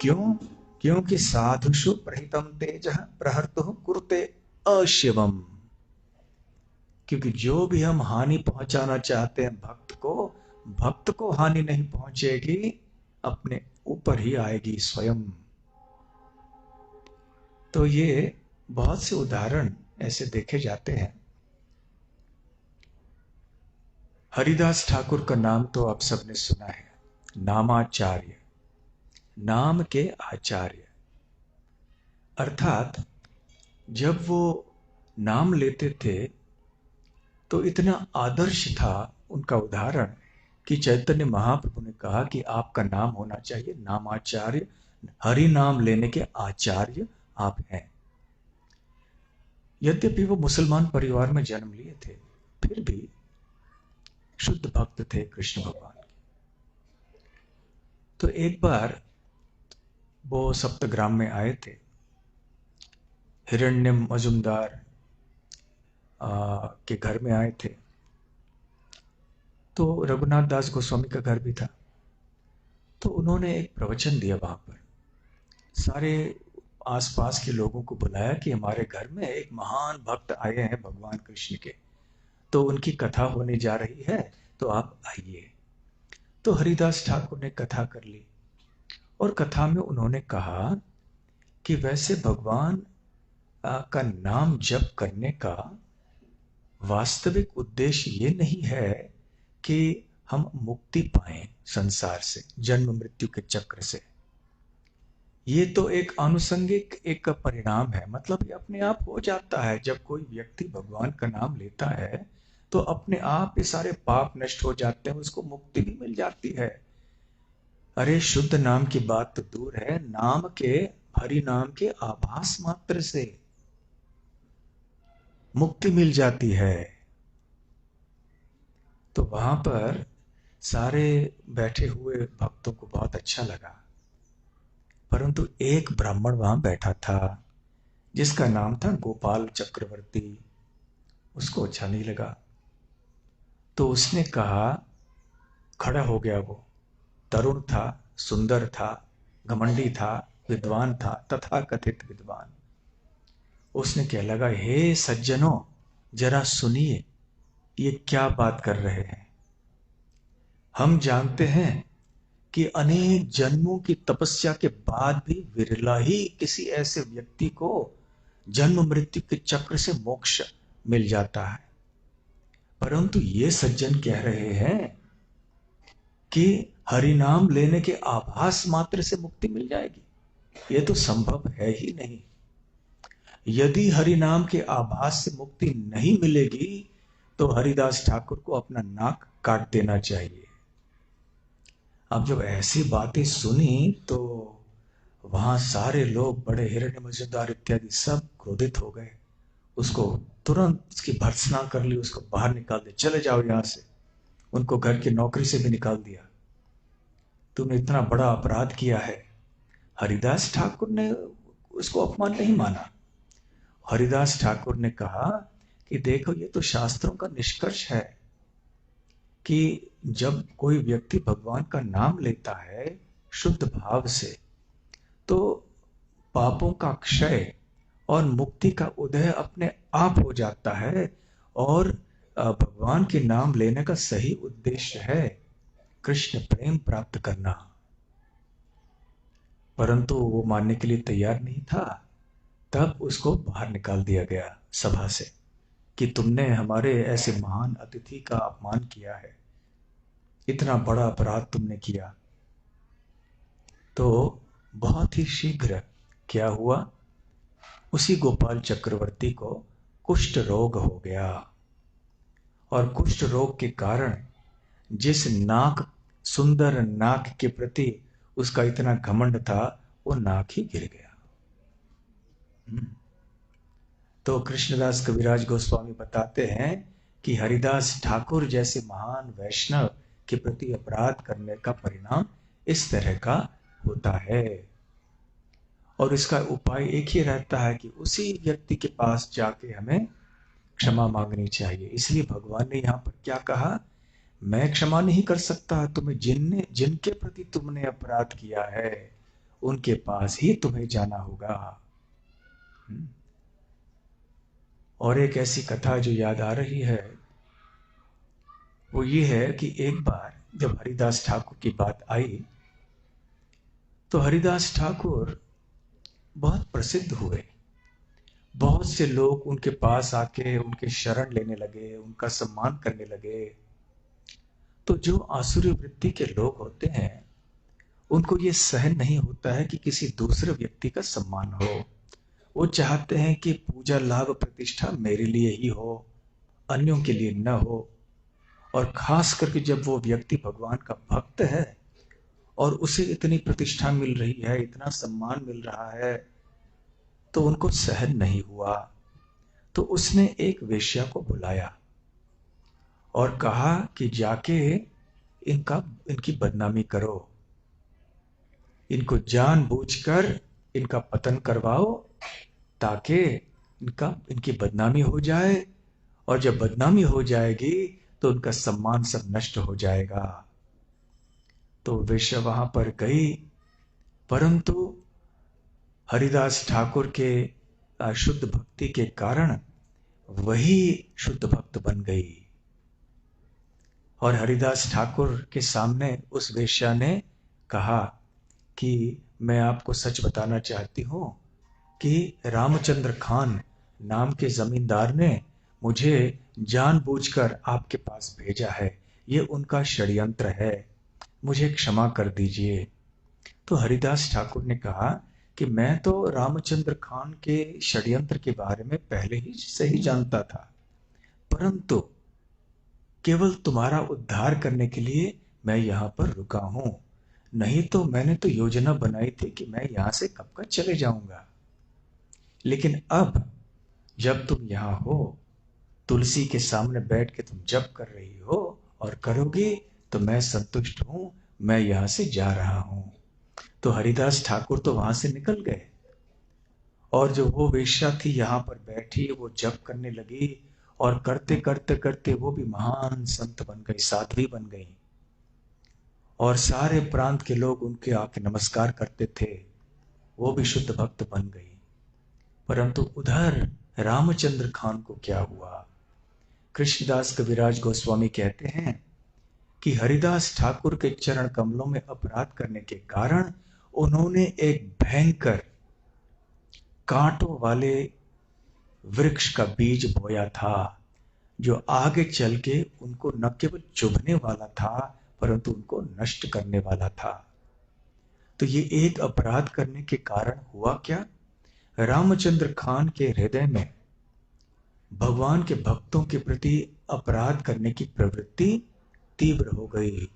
क्यों? क्योंकि साधुषु प्रहितम तेजः प्रहर्तुः कुरुते अशिवम। क्योंकि जो भी हम हानि पहुंचाना चाहते हैं भक्त को हानि नहीं पहुंचेगी, अपने ऊपर ही आएगी स्वयं। तो ये बहुत से उदाहरण ऐसे देखे जाते हैं। हरिदास ठाकुर का नाम तो आप सबने सुना है, नामाचार्य, नाम के आचार्य। अर्थात जब वो नाम लेते थे तो इतना आदर्श था उनका उदाहरण कि चैतन्य महाप्रभु ने कहा कि आपका नाम होना चाहिए नामाचार्य, हरि नाम लेने के आचार्य आप हैं। यद्यपि वो मुसलमान परिवार में जन्म लिए थे, फिर भी शुद्ध भक्त थे कृष्ण भगवान के। तो एक बार वो सप्तग्राम में आए थे, हिरण्य मजुमदार के घर में आए थे। तो रघुनाथ दास गोस्वामी का घर भी था। तो उन्होंने एक प्रवचन दिया, वहां पर सारे आसपास के लोगों को बुलाया कि हमारे घर में एक महान भक्त आए हैं भगवान कृष्ण के, तो उनकी कथा होने जा रही है, तो आप आइए। तो हरिदास ठाकुर ने कथा कर ली और कथा में उन्होंने कहा कि वैसे भगवान का नाम जप करने का वास्तविक उद्देश्य ये नहीं है कि हम मुक्ति पाएं संसार से, जन्म मृत्यु के चक्र से। ये तो एक आनुषंगिक एक परिणाम है, मतलब ये अपने आप हो जाता है। जब कोई व्यक्ति भगवान का नाम लेता है तो अपने आप ये सारे पाप नष्ट हो जाते हैं, उसको मुक्ति भी मिल जाती है। अरे शुद्ध नाम की बात तो दूर है, नाम के, हरि नाम के आभास मात्र से मुक्ति मिल जाती है। तो वहां पर सारे बैठे हुए भक्तों को बहुत अच्छा लगा, परंतु एक ब्राह्मण वहां बैठा था जिसका नाम था गोपाल चक्रवर्ती। उसको अच्छा नहीं लगा, तो उसने कहा, खड़ा हो गया। वो तरुण था, सुंदर था, घमंडी था, विद्वान था, तथा कथित विद्वान। उसने क्या लगा, हे सज्जनों जरा सुनिए, ये क्या बात कर रहे हैं। हम जानते हैं कि अनेक जन्मों की तपस्या के बाद भी विरला ही किसी ऐसे व्यक्ति को जन्म मृत्यु के चक्र से मोक्ष मिल जाता है, परंतु ये सज्जन कह रहे हैं कि हरि नाम लेने के आभास मात्र से मुक्ति मिल जाएगी। ये तो संभव है ही नहीं। यदि हरि नाम के आभास से मुक्ति नहीं मिलेगी तो हरिदास ठाकुर को अपना नाक काट देना चाहिए। अब जब ऐसी बातें सुनी तो वहां सारे लोग, बड़े हिरण्य मजुमदार इत्यादि सब क्रोधित हो गए। उसको तुरंत उसकी भर्त्सना कर ली, उसको बाहर निकाल दिया, चले जाओ यहां से। उनको घर की नौकरी से भी निकाल दिया। तुमने इतना बड़ा अपराध किया है। हरिदास ठाकुर ने उसको अपमान नहीं माना। हरिदास ठाकुर ने कहा कि देखो, ये तो शास्त्रों का निष्कर्ष है कि जब कोई व्यक्ति भगवान का नाम लेता है शुद्ध भाव से, तो पापों का क्षय और मुक्ति का उदय अपने आप हो जाता है। और भगवान के नाम लेने का सही उद्देश्य है कृष्ण प्रेम प्राप्त करना। परंतु वो मानने के लिए तैयार नहीं था। तब उसको बाहर निकाल दिया गया सभा से कि तुमने हमारे ऐसे महान अतिथि का अपमान किया है, इतना बड़ा अपराध तुमने किया। तो बहुत ही शीघ्र क्या हुआ, उसी गोपाल चक्रवर्ती को कुष्ठ रोग हो गया। और कुष्ठ रोग के कारण जिस नाक, सुंदर नाक के प्रति उसका इतना घमंड था, वो नाक ही गिर गया। तो कृष्णदास कविराज गोस्वामी बताते हैं कि हरिदास ठाकुर जैसे महान वैष्णव के प्रति अपराध करने का परिणाम इस तरह का होता है। और इसका उपाय एक ही रहता है कि उसी व्यक्ति के पास जाके हमें क्षमा मांगनी चाहिए। इसलिए भगवान ने यहाँ पर क्या कहा, मैं क्षमा नहीं कर सकता तुम्हें, जिनके प्रति तुमने अपराध किया है उनके पास ही तुम्हें जाना होगा। और एक ऐसी कथा जो याद आ रही है वो ये है कि एक बार जब हरिदास ठाकुर की बात आई तो हरिदास ठाकुर बहुत प्रसिद्ध हुए। बहुत से लोग उनके पास आके उनके शरण लेने लगे, उनका सम्मान करने लगे। तो जो आसुरी वृत्ति के लोग होते हैं उनको ये सहन नहीं होता है कि किसी दूसरे व्यक्ति का सम्मान हो। वो चाहते हैं कि पूजा लाभ प्रतिष्ठा मेरे लिए ही हो, अन्यों के लिए न हो। और खास करके जब वो व्यक्ति भगवान का भक्त है और उसे इतनी प्रतिष्ठा मिल रही है, इतना सम्मान मिल रहा है, तो उनको सहन नहीं हुआ। तो उसने एक वेश्या को बुलाया और कहा कि जाके इनकी बदनामी करो, इनको जानबूझकर इनका पतन करवाओ, ताकि इनकी बदनामी हो जाए, और जब बदनामी हो जाएगी तो उनका सम्मान सब नष्ट हो जाएगा। तो वेश्या वहां पर गई, परंतु हरिदास ठाकुर के शुद्ध भक्ति के कारण वही शुद्ध भक्त बन गई। और हरिदास ठाकुर के सामने उस वेश्या ने कहा कि मैं आपको सच बताना चाहती हूं कि रामचंद्र खान नाम के जमींदार ने मुझे जानबूझकर आपके पास भेजा है, ये उनका षड्यंत्र है, मुझे क्षमा कर दीजिए। तो हरिदास ठाकुर ने कहा कि मैं तो रामचंद्र खान के षड्यंत्र के बारे में पहले ही से ही जानता था, परंतु केवल तुम्हारा उद्धार करने के लिए मैं यहां पर रुका हूं, नहीं तो मैंने तो योजना बनाई थी कि मैं यहां से कब का चले जाऊंगा। लेकिन अब जब तुम यहां हो, तुलसी के सामने बैठ के तुम जप कर रही हो और करोगी, तो मैं संतुष्ट हूं, मैं यहां से जा रहा हूं। तो हरिदास ठाकुर तो वहां से निकल गए, और जो वो वेश्या थी यहां पर बैठी, वो जप करने लगी, और करते करते करते वो भी महान संत बन गई, साध्वी बन गई, और सारे प्रांत के लोग उनके आके नमस्कार करते थे, वो भी शुद्ध भक्त बन गई। परंतु उधर रामचंद्र खान को क्या हुआ? कृष्णदास कविराज गोस्वामी कहते हैं कि हरिदास ठाकुर के चरण कमलों में अपराध करने के कारण उन्होंने एक भयंकर कांटों वाले वृक्ष का बीज बोया था, जो आगे चल के उनको न केवल चुभने वाला था, परंतु उनको नष्ट करने वाला था। तो ये एक अपराध करने के कारण हुआ क्या? रामचंद्र खान के हृदय में भगवान के भक्तों के प्रति अपराध करने की प्रवृत्ति तीव्र हो गई,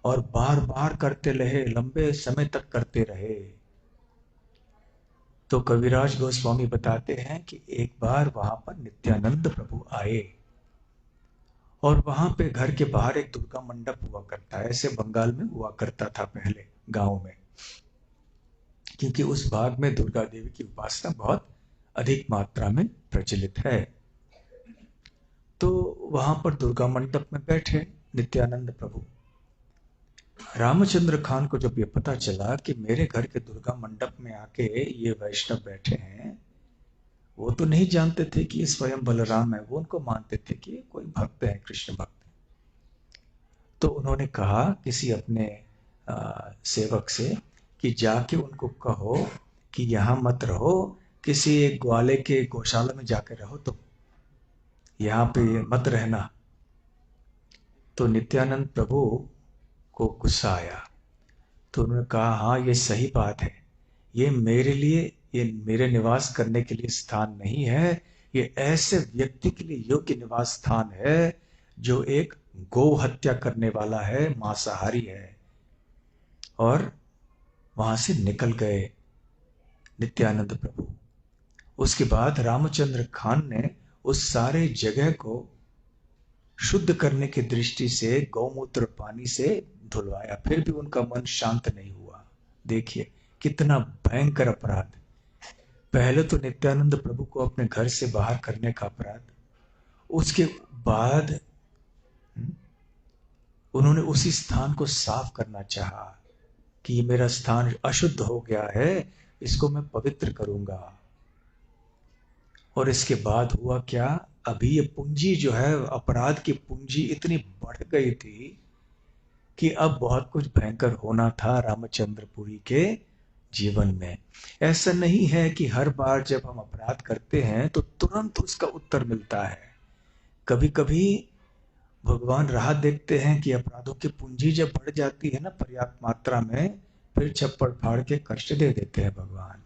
और बार बार करते रहे, लंबे समय तक करते रहे। तो कविराज गोस्वामी बताते हैं कि एक बार वहां पर नित्यानंद प्रभु आए, और वहां पे घर के बाहर एक दुर्गा मंडप हुआ करता है, ऐसे बंगाल में हुआ करता था पहले गांव में, क्योंकि उस भाग में दुर्गा देवी की उपासना बहुत अधिक मात्रा में प्रचलित है। तो वहां पर दुर्गा मंडप में बैठे नित्यानंद प्रभु। रामचंद्र खान को जब ये पता चला कि मेरे घर के दुर्गा मंडप में आके ये वैष्णव बैठे हैं, वो तो नहीं जानते थे कि ये स्वयं बलराम है, वो उनको मानते थे कि कोई भक्त है, कृष्ण भक्त। तो उन्होंने कहा किसी अपने सेवक से कि जाके उनको कहो कि यहां मत रहो, किसी एक ग्वाले के गौशाला में जाकर रहो, तो यहां पे मत रहना। तो नित्यानंद प्रभु को गुस्सा आया, तो उन्होंने कहा हाँ ये सही बात है, ये मेरे लिए, ये मेरे निवास करने के लिए स्थान नहीं है, ये ऐसे व्यक्ति के लिए योग्य निवास स्थान है जो एक गौ हत्या करने वाला है, मांसाहारी है। और वहां से निकल गए नित्यानंद प्रभु। उसके बाद रामचंद्र खान ने उस सारे जगह को शुद्ध करने की दृष्टि से गौमूत्र पानी से धुलवाया, फिर भी उनका मन शांत नहीं हुआ। देखिए कितना भयंकर अपराध। पहले तो नित्यानंद प्रभु को अपने घर से बाहर करने का अपराध, उसके बाद उन्होंने उसी स्थान को साफ करना चाहा कि ये मेरा स्थान अशुद्ध हो गया है, इसको मैं पवित्र करूंगा। और इसके बाद हुआ क्या? अभी ये पूंजी जो है, अपराध की पूंजी इतनी बढ़ गई थी कि अब बहुत कुछ भयंकर होना था रामचंद्रपुरी के जीवन में। ऐसा नहीं है कि हर बार जब हम अपराध करते हैं तो तुरंत उसका उत्तर मिलता है। कभी कभी भगवान राह देखते हैं कि अपराधों की पूंजी जब बढ़ जाती है ना पर्याप्त मात्रा में, फिर छप्पड़ फाड़ के कष्ट दे देते हैं भगवान।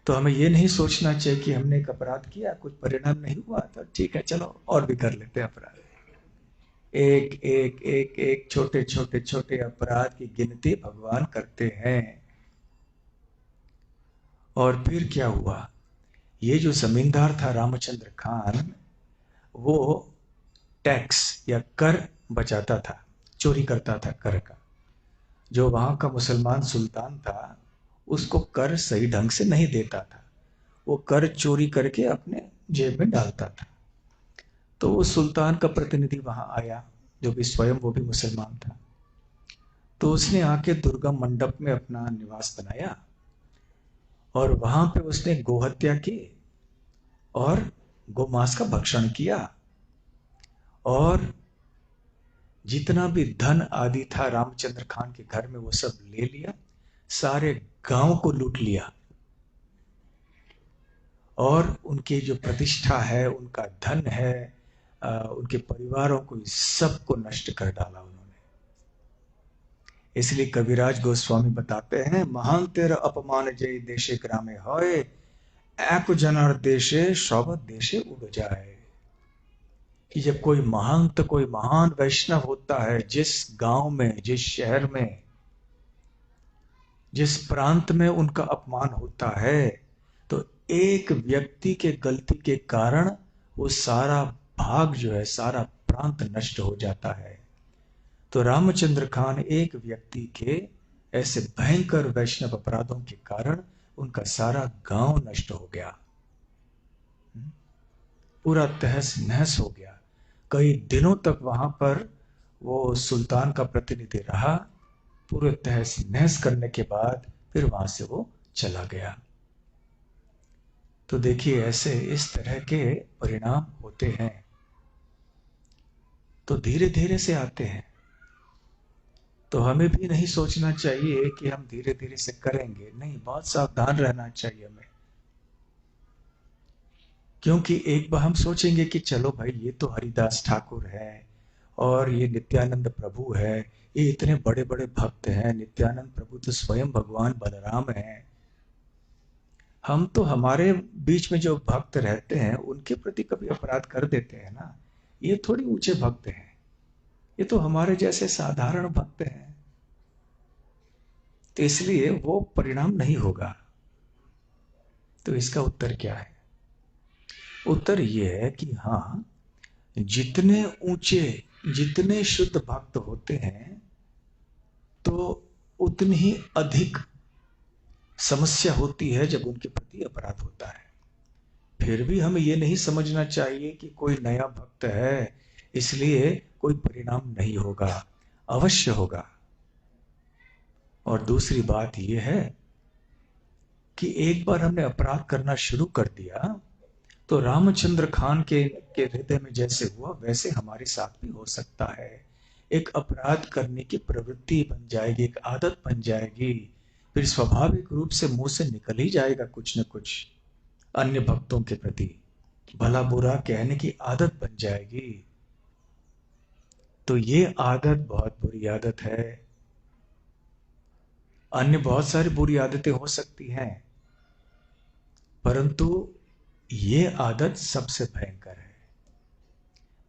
तो हमें ये नहीं सोचना चाहिए कि हमने एक अपराध किया, कुछ परिणाम नहीं हुआ तो ठीक है, चलो और भी कर लेते हैं अपराध। एक एक एक एक छोटे छोटे छोटे अपराध की गिनती भगवान करते हैं। और फिर क्या हुआ, ये जो जमींदार था रामचंद्र खान, वो टैक्स या कर बचाता था, चोरी करता था कर का। जो वहां का मुसलमान सुल्तान था, उसको कर सही ढंग से नहीं देता था, वो कर चोरी करके अपने जेब में डालता था। तो वो सुल्तान का प्रतिनिधि वहां आया, जो भी स्वयं वो भी मुसलमान था। तो उसने आके दुर्गम मंडप में अपना निवास बनाया और वहां पे उसने गोहत्या की और गोमांस का भक्षण किया, और जितना भी धन आदि था रामचंद्र खान के घर में वो सब ले लिया, सारे गांव को लूट लिया, और उनकी जो प्रतिष्ठा है, उनका धन है, उनके परिवारों को सबको नष्ट कर डाला उन्होंने। इसलिए कविराज गोस्वामी बताते हैं, महान तेरा अपमान जय देशे ग्रामे होए, एक जनार देशे सब देशे उड़ जाए। कि जब कोई महंत, कोई महान वैष्णव होता है, जिस गांव में, जिस शहर में, जिस प्रांत में उनका अपमान होता है, तो एक व्यक्ति के गलती के कारण वो सारा भाग जो है, सारा प्रांत नष्ट हो जाता है। तो रामचंद्र खान एक व्यक्ति के ऐसे भयंकर वैष्णव अपराधों के कारण उनका सारा गांव नष्ट हो गया, पूरा तहस नहस हो गया। कई दिनों तक वहां पर वो सुल्तान का प्रतिनिधि रहा, पूरे तहस नहस करने के बाद फिर वहां से वो चला गया। तो देखिए, ऐसे इस तरह के परिणाम होते हैं, तो धीरे धीरे से आते हैं। तो हमें भी नहीं सोचना चाहिए कि हम धीरे धीरे से करेंगे, नहीं, बहुत सावधान रहना चाहिए हमें। क्योंकि एक बार हम सोचेंगे कि चलो भाई, ये तो हरिदास ठाकुर है और ये नित्यानंद प्रभु है, ये इतने बड़े बड़े भक्त हैं, नित्यानंद प्रभु तो स्वयं भगवान बलराम हैं, हम तो हमारे बीच में जो भक्त रहते हैं उनके प्रति कभी अपराध कर देते हैं ना, ये थोड़ी ऊंचे भक्त हैं, ये तो हमारे जैसे साधारण भक्त हैं। तो इसलिए वो परिणाम नहीं होगा। तो इसका उत्तर क्या है? उत्तर ये है कि हाँ, जितने ऊंचे, जितने शुद्ध भक्त होते हैं, तो उतनी ही अधिक समस्या होती है जब उनके प्रति अपराध होता है। फिर भी हमें ये नहीं समझना चाहिए कि कोई नया भक्त है इसलिए कोई परिणाम नहीं होगा, अवश्य होगा। और दूसरी बात यह है कि एक बार हमने अपराध करना शुरू कर दिया, तो रामचंद्र खान के हृदय में जैसे हुआ वैसे हमारे साथ भी हो सकता है। एक अपराध करने की प्रवृत्ति बन जाएगी, एक आदत बन जाएगी, फिर स्वाभाविक रूप से मुंह से निकल ही जाएगा कुछ न कुछ अन्य भक्तों के प्रति भला बुरा कहने की आदत बन जाएगी। तो ये आदत बहुत बुरी आदत है। अन्य बहुत सारी बुरी आदतें हो सकती हैं, परंतु ये आदत सबसे भयंकर है।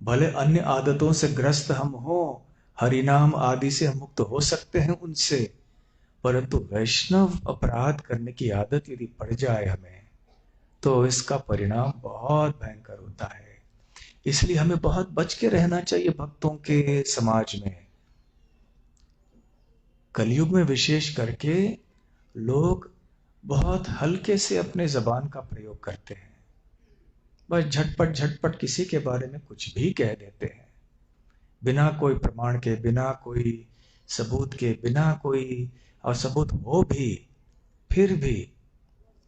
भले अन्य आदतों से ग्रस्त हम हो, हरिनाम आदि से हम मुक्त हो सकते हैं उनसे, परंतु वैष्णव अपराध करने की आदत यदि पड़ जाए हमें, तो इसका परिणाम बहुत भयंकर होता है। इसलिए हमें बहुत बच के रहना चाहिए भक्तों के समाज में। कलयुग में विशेष करके लोग बहुत हल्के से अपने जबान का प्रयोग करते हैं, बस झटपट झटपट किसी के बारे में कुछ भी कह देते हैं, बिना कोई प्रमाण के, बिना कोई सबूत के, बिना कोई, और सबूत हो भी फिर भी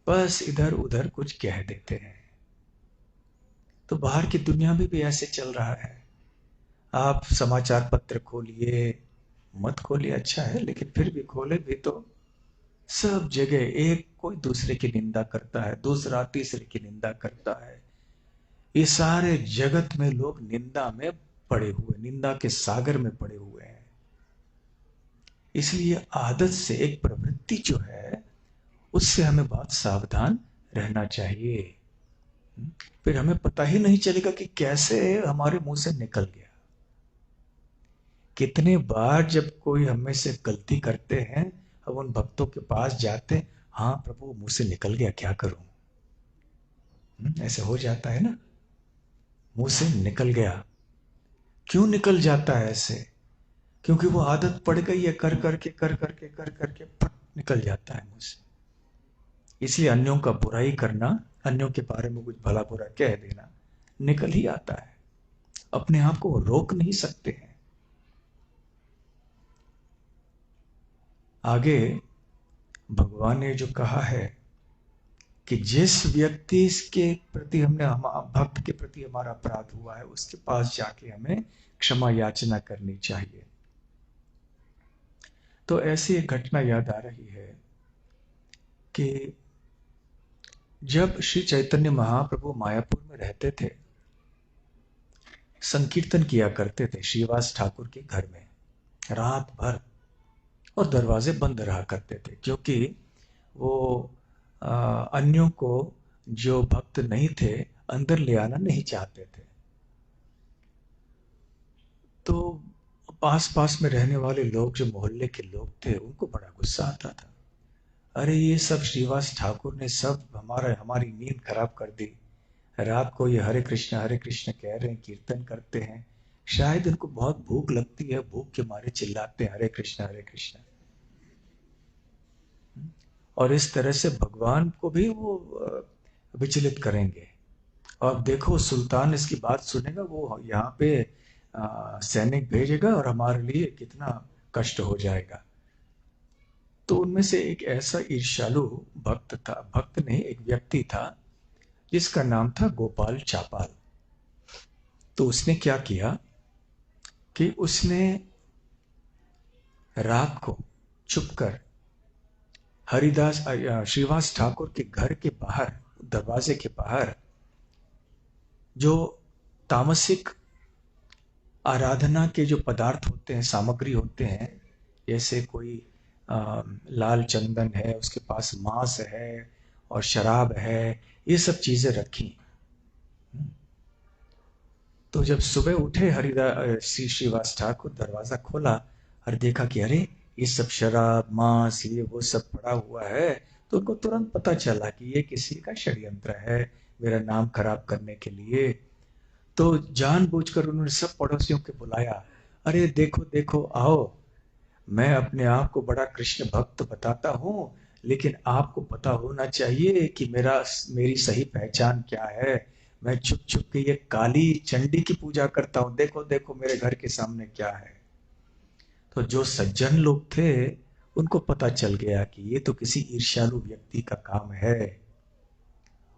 बस इधर उधर कुछ कह देते हैं। तो बाहर की दुनिया में भी ऐसे चल रहा है। आप समाचार पत्र खोलिए, मत खोलिए अच्छा है, लेकिन फिर भी खोले भी तो सब जगह एक कोई दूसरे की निंदा करता है, दूसरा तीसरे की निंदा करता है। ये सारे जगत में लोग निंदा में पड़े हुए, निंदा के सागर में पड़े हुए हैं। इसलिए आदत से, एक प्रवृत्ति जो है, उससे हमें बहुत सावधान रहना चाहिए। फिर हमें पता ही नहीं चलेगा कि कैसे हमारे मुंह से निकल गया। कितने बार जब कोई हमें से गलती करते हैं, हम उन भक्तों के पास जाते हैं, हाँ प्रभु मुंह से निकल गया, क्या करूं। ऐसे हो जाता है ना, मुंह से निकल गया। क्यों निकल जाता है ऐसे? क्योंकि वो आदत पड़ गई है, कर करके फट निकल जाता है मुंह से। इसलिए अन्यों का बुराई करना, अन्यों के बारे में कुछ भला बुरा कह देना निकल ही आता है। अपने आप को रोक नहीं सकते हैं। आगे भगवान ने जो कहा है कि जिस व्यक्ति के प्रति भक्त के प्रति हमारा अपराध हुआ है, उसके पास जाके हमें क्षमा याचना करनी चाहिए। तो ऐसी एक घटना याद आ रही है कि जब श्री चैतन्य महाप्रभु मायापुर में रहते थे, संकीर्तन किया करते थे श्रीवास ठाकुर के घर में रात भर, और दरवाजे बंद रहा करते थे, क्योंकि वो अन्यों को, जो भक्त नहीं थे, अंदर ले आना नहीं चाहते थे। तो पास पास में रहने वाले लोग, जो मोहल्ले के लोग थे, उनको बड़ा गुस्सा आता था। अरे ये सब श्रीवास ठाकुर ने सब हमारी नींद खराब कर दी। रात को ये हरे कृष्ण कह रहे हैं, कीर्तन करते हैं, शायद इनको बहुत भूख लगती है, भूख के मारे चिल्लाते हैं हरे कृष्ण। और इस तरह से भगवान को भी वो विचलित करेंगे। और देखो सुल्तान इसकी बात सुनेगा, वो यहाँ पे सैनिक भेजेगा और हमारे लिए कितना कष्ट हो जाएगा। तो उनमें से एक ऐसा ईर्ष्यालु भक्त था, भक्त नहीं एक व्यक्ति था, जिसका नाम था गोपाल चापाल। तो उसने क्या किया कि उसने रात को छुपकर हरिदास श्रीवास ठाकुर के घर के बाहर, दरवाजे के बाहर, जो तामसिक आराधना के जो पदार्थ होते हैं, सामग्री होते हैं, जैसे कोई लाल चंदन है, उसके पास मांस है और शराब है, ये सब चीजें रखी। तो जब सुबह उठे श्री श्रीवास ठाकुर, दरवाजा खोला और देखा कि अरे ये सब शराब, मांस, ये वो सब पड़ा हुआ है, तो उनको तुरंत पता चला कि ये किसी का षड्यंत्र है मेरा नाम खराब करने के लिए। तो जानबूझकर उन्होंने सब पड़ोसियों को बुलाया, अरे देखो देखो आओ, मैं अपने आप को बड़ा कृष्ण भक्त बताता हूँ, लेकिन आपको पता होना चाहिए कि मेरी सही पहचान क्या है। मैं छुप छुप के ये काली चंडी की पूजा करता हूँ, देखो देखो मेरे घर के सामने क्या है। तो जो सज्जन लोग थे, उनको पता चल गया कि ये तो किसी ईर्ष्यालु व्यक्ति का काम है।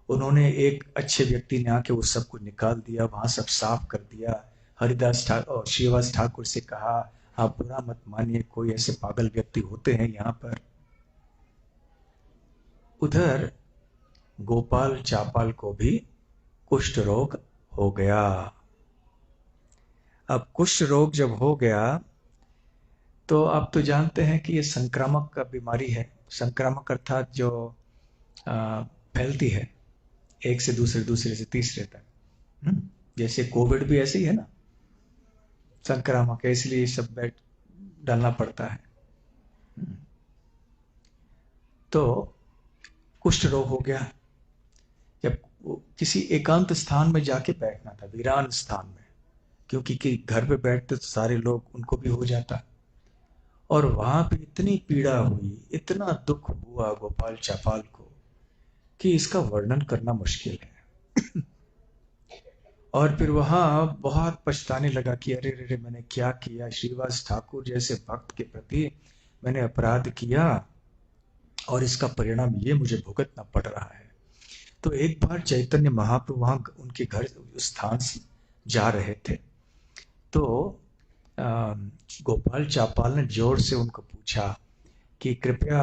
उन्होंने, एक अच्छे व्यक्ति ने आके वो सबको निकाल दिया, वहां सब साफ कर दिया। हरिदास ठाकुर और श्रीवास ठाकुर से कहा, आप बुरा मत मानिए, कोई ऐसे पागल व्यक्ति होते हैं यहाँ पर। उधर गोपाल चापाल को भी कुष्ठ रोग हो गया। अब कुष्ठ रोग जब हो गया, तो आप तो जानते हैं कि ये संक्रामक का बीमारी है। संक्रामक अर्थात जो फैलती है एक से दूसरे, दूसरे से तीसरे तक। जैसे कोविड भी ऐसे ही है ना, संक्रामक है, इसलिए सब बेड डालना पड़ता है। तो कुष्ठ रोग हो गया। जब किसी एकांत स्थान में जाके बैठना था, वीरान स्थान में, क्योंकि घर पे बैठते तो सारे लोग, उनको भी हो जाता। और वहां पे इतनी पीड़ा हुई, इतना दुख हुआ गोपाल चापाल को कि इसका वर्णन करना मुश्किल है। और फिर वहां बहुत पछताने लगा कि अरे रे मैंने क्या किया, श्रीवास ठाकुर जैसे भक्त के प्रति मैंने अपराध किया और इसका परिणाम ये मुझे भुगतना पड़ रहा है। तो एक बार चैतन्य महाप्रभु वहां उनके घर स्थान से जा रहे थे, तो गोपाल चापाल ने जोर से उनको पूछा कि कृपया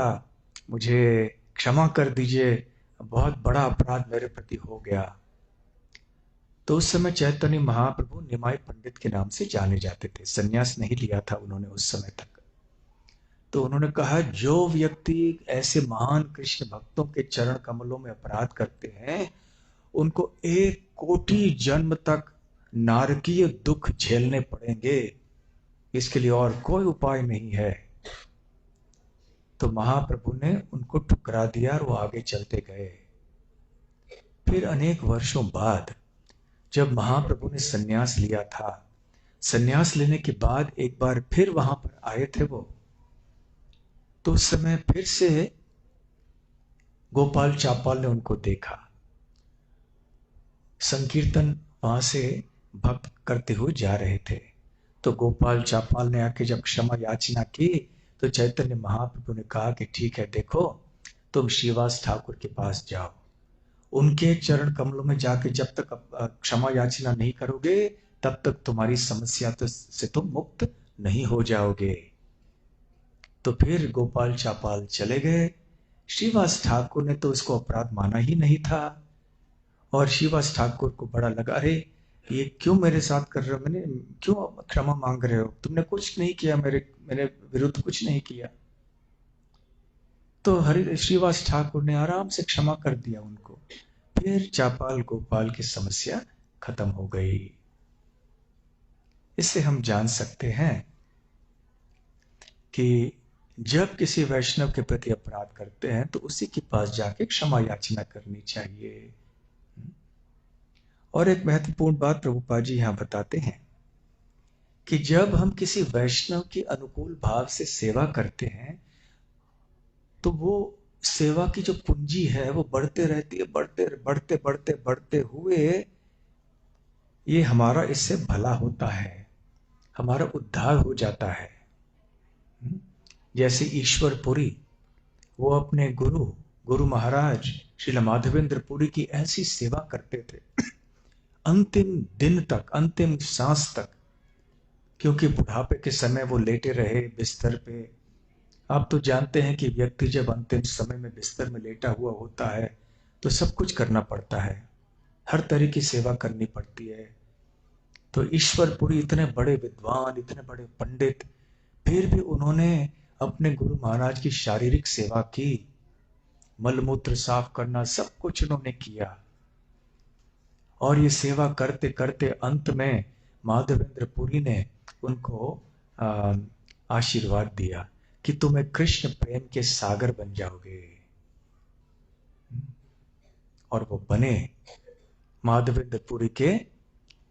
मुझे क्षमा कर दीजिए, बहुत बड़ा अपराध मेरे प्रति हो गया। तो उस समय चैतन्य महाप्रभु निमाई पंडित के नाम से जाने जाते थे, संन्यास नहीं लिया था उन्होंने उस समय तक। तो उन्होंने कहा जो व्यक्ति ऐसे महान कृष्ण भक्तों के चरण कमलों में अपराध करते हैं उनको 1 कोटि जन्म तक नारकीय दुख झेलने पड़ेंगे, इसके लिए और कोई उपाय नहीं है। तो महाप्रभु ने उनको ठुकरा दिया और वो आगे चलते गए। फिर अनेक वर्षों बाद जब महाप्रभु ने सन्यास लिया था, सन्यास लेने के बाद एक बार फिर वहां पर आए थे वो, तो उस समय फिर से गोपाल चापाल ने उनको देखा। संकीर्तन वहां से भक्त करते हुए जा रहे थे, तो गोपाल चापाल ने आके जब क्षमा याचना की तो चैतन्य महाप्रभु ने कहा कि ठीक है, देखो तुम श्रीवास ठाकुर के पास जाओ, उनके चरण कमलों में जाके जब तक क्षमा याचना नहीं करोगे तब तक तुम्हारी समस्या से तुम मुक्त नहीं हो जाओगे। तो फिर गोपाल चापाल चले गए। श्रीवास ठाकुर ने तो उसको अपराध माना ही नहीं था, और श्रीवास ठाकुर को बड़ा लगा, अरे ये क्यों मेरे साथ कर रहे हो, मैंने क्यों क्षमा मांग रहे हो, तुमने कुछ नहीं किया, मैंने विरुद्ध कुछ नहीं किया। तो हरि श्रीवास ठाकुर ने आराम से क्षमा कर दिया उनको। फिर चापाल गोपाल की समस्या खत्म हो गई। इससे हम जान सकते हैं कि जब किसी वैष्णव के प्रति अपराध करते हैं तो उसी के पास जाके क्षमा याचना करनी चाहिए। और एक महत्वपूर्ण बात प्रभुपाद जी यहां बताते हैं कि जब हम किसी वैष्णव की अनुकूल भाव से सेवा करते हैं तो वो सेवा की जो पूंजी है वो बढ़ते रहती है, बढ़ते बढ़ते बढ़ते बढ़ते हुए ये हमारा इससे भला होता है, हमारा उद्धार हो जाता है। जैसे ईश्वर पुरी, वो अपने गुरु महाराज श्रील माधवेंद्र पुरी की ऐसी सेवा करते थे अंतिम दिन तक, अंतिम सांस तक, क्योंकि बुढ़ापे के समय वो लेटे रहे बिस्तर पे। आप तो जानते हैं कि व्यक्ति जब अंतिम समय में बिस्तर में लेटा हुआ होता है तो सब कुछ करना पड़ता है, हर तरह की सेवा करनी पड़ती है। तो ईश्वरपुरी इतने बड़े विद्वान, इतने बड़े पंडित, फिर भी उन्होंने अपने गुरु महाराज की शारीरिक सेवा की, मलमूत्र साफ करना, सब कुछ उन्होंने किया। और ये सेवा करते करते अंत में माधवेंद्र पुरी ने उनको आशीर्वाद दिया कि तुम्हें कृष्ण प्रेम के सागर बन जाओगे। और वो बने माधवेंद्र पुरी के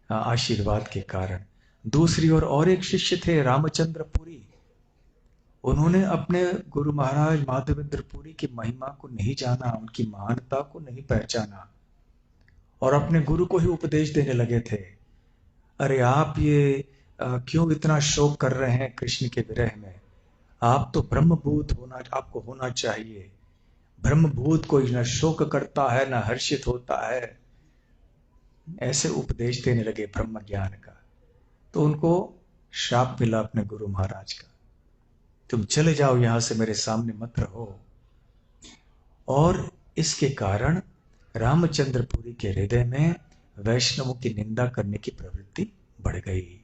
आशीर्वाद के कारण। दूसरी ओर और एक शिष्य थे रामचंद्र पुरी, उन्होंने अपने गुरु महाराज माधवेंद्र पुरी की महिमा को नहीं जाना, उनकी महानता को नहीं पहचाना, और अपने गुरु को ही उपदेश देने लगे थे, अरे आप ये क्यों इतना शोक कर रहे हैं कृष्ण के विरह में, आप तो ब्रह्मभूत आपको होना चाहिए, ब्रह्मभूत कोई न शोक करता है न हर्षित होता है। ऐसे उपदेश देने लगे ब्रह्म ज्ञान का। तो उनको श्राप मिला अपने गुरु महाराज का, तुम चले जाओ यहां से, मेरे सामने मत रहो। और इसके कारण रामचंद्रपुरी के हृदय में वैष्णवों की निंदा करने की प्रवृत्ति बढ़ गई,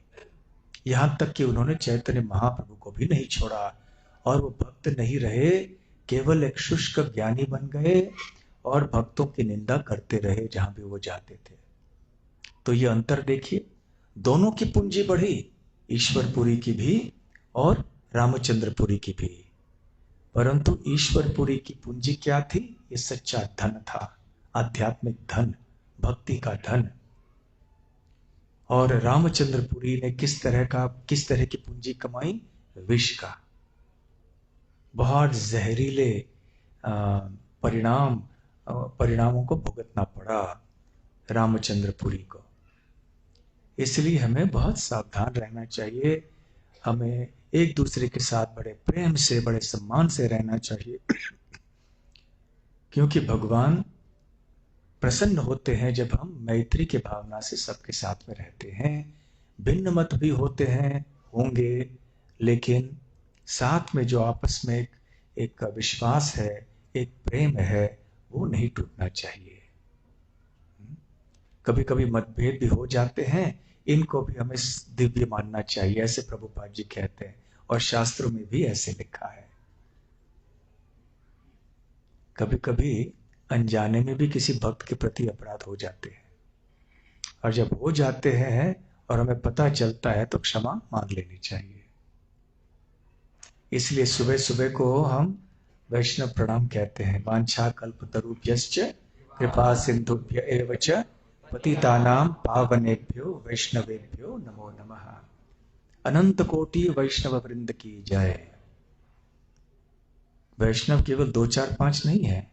यहां तक कि उन्होंने चैतन्य महाप्रभु को भी नहीं छोड़ा, और वो भक्त नहीं रहे, केवल एक शुष्क ज्ञानी बन गए और भक्तों की निंदा करते रहे जहां भी वो जाते थे। तो ये अंतर देखिए, दोनों की पूंजी बढ़ी, ईश्वरपुरी की भी और रामचंद्रपुरी की भी, परंतु ईश्वरपुरी की पूंजी क्या थी? ये सच्चा धन था, आध्यात्मिक धन, भक्ति का धन। और रामचंद्रपुरी ने किस तरह की पूंजी कमाई? विष का। बहुत जहरीले परिणामों को भुगतना पड़ा रामचंद्रपुरी को। इसलिए हमें बहुत सावधान रहना चाहिए, हमें एक दूसरे के साथ बड़े प्रेम से, बड़े सम्मान से रहना चाहिए, क्योंकि भगवान प्रसन्न होते हैं जब हम मैत्री की भावना से सबके साथ में रहते हैं। भिन्न मत भी होते हैं, होंगे, लेकिन साथ में जो आपस में एक विश्वास है, एक प्रेम है, वो नहीं टूटना चाहिए। कभी कभी मतभेद भी हो जाते हैं, इनको भी हमें दिव्य मानना चाहिए, ऐसे प्रभुपाद जी कहते हैं, और शास्त्रों में भी ऐसे लिखा है। कभी कभी अनजाने में भी किसी भक्त के प्रति अपराध हो जाते हैं, और जब हो जाते हैं और हमें पता चलता है तो क्षमा मांग लेनी चाहिए। इसलिए सुबह सुबह को हम वैष्णव प्रणाम कहते हैं। वांछा कल्पतरुभ्यश्च कृपा सिंधुभ्य एव च पतितानां पावनेभ्यो वैष्णवेभ्यो नमो नमः। अनंत कोटि वैष्णव वृंद की जय। वैष्णव केवल 2 4 5 नहीं है,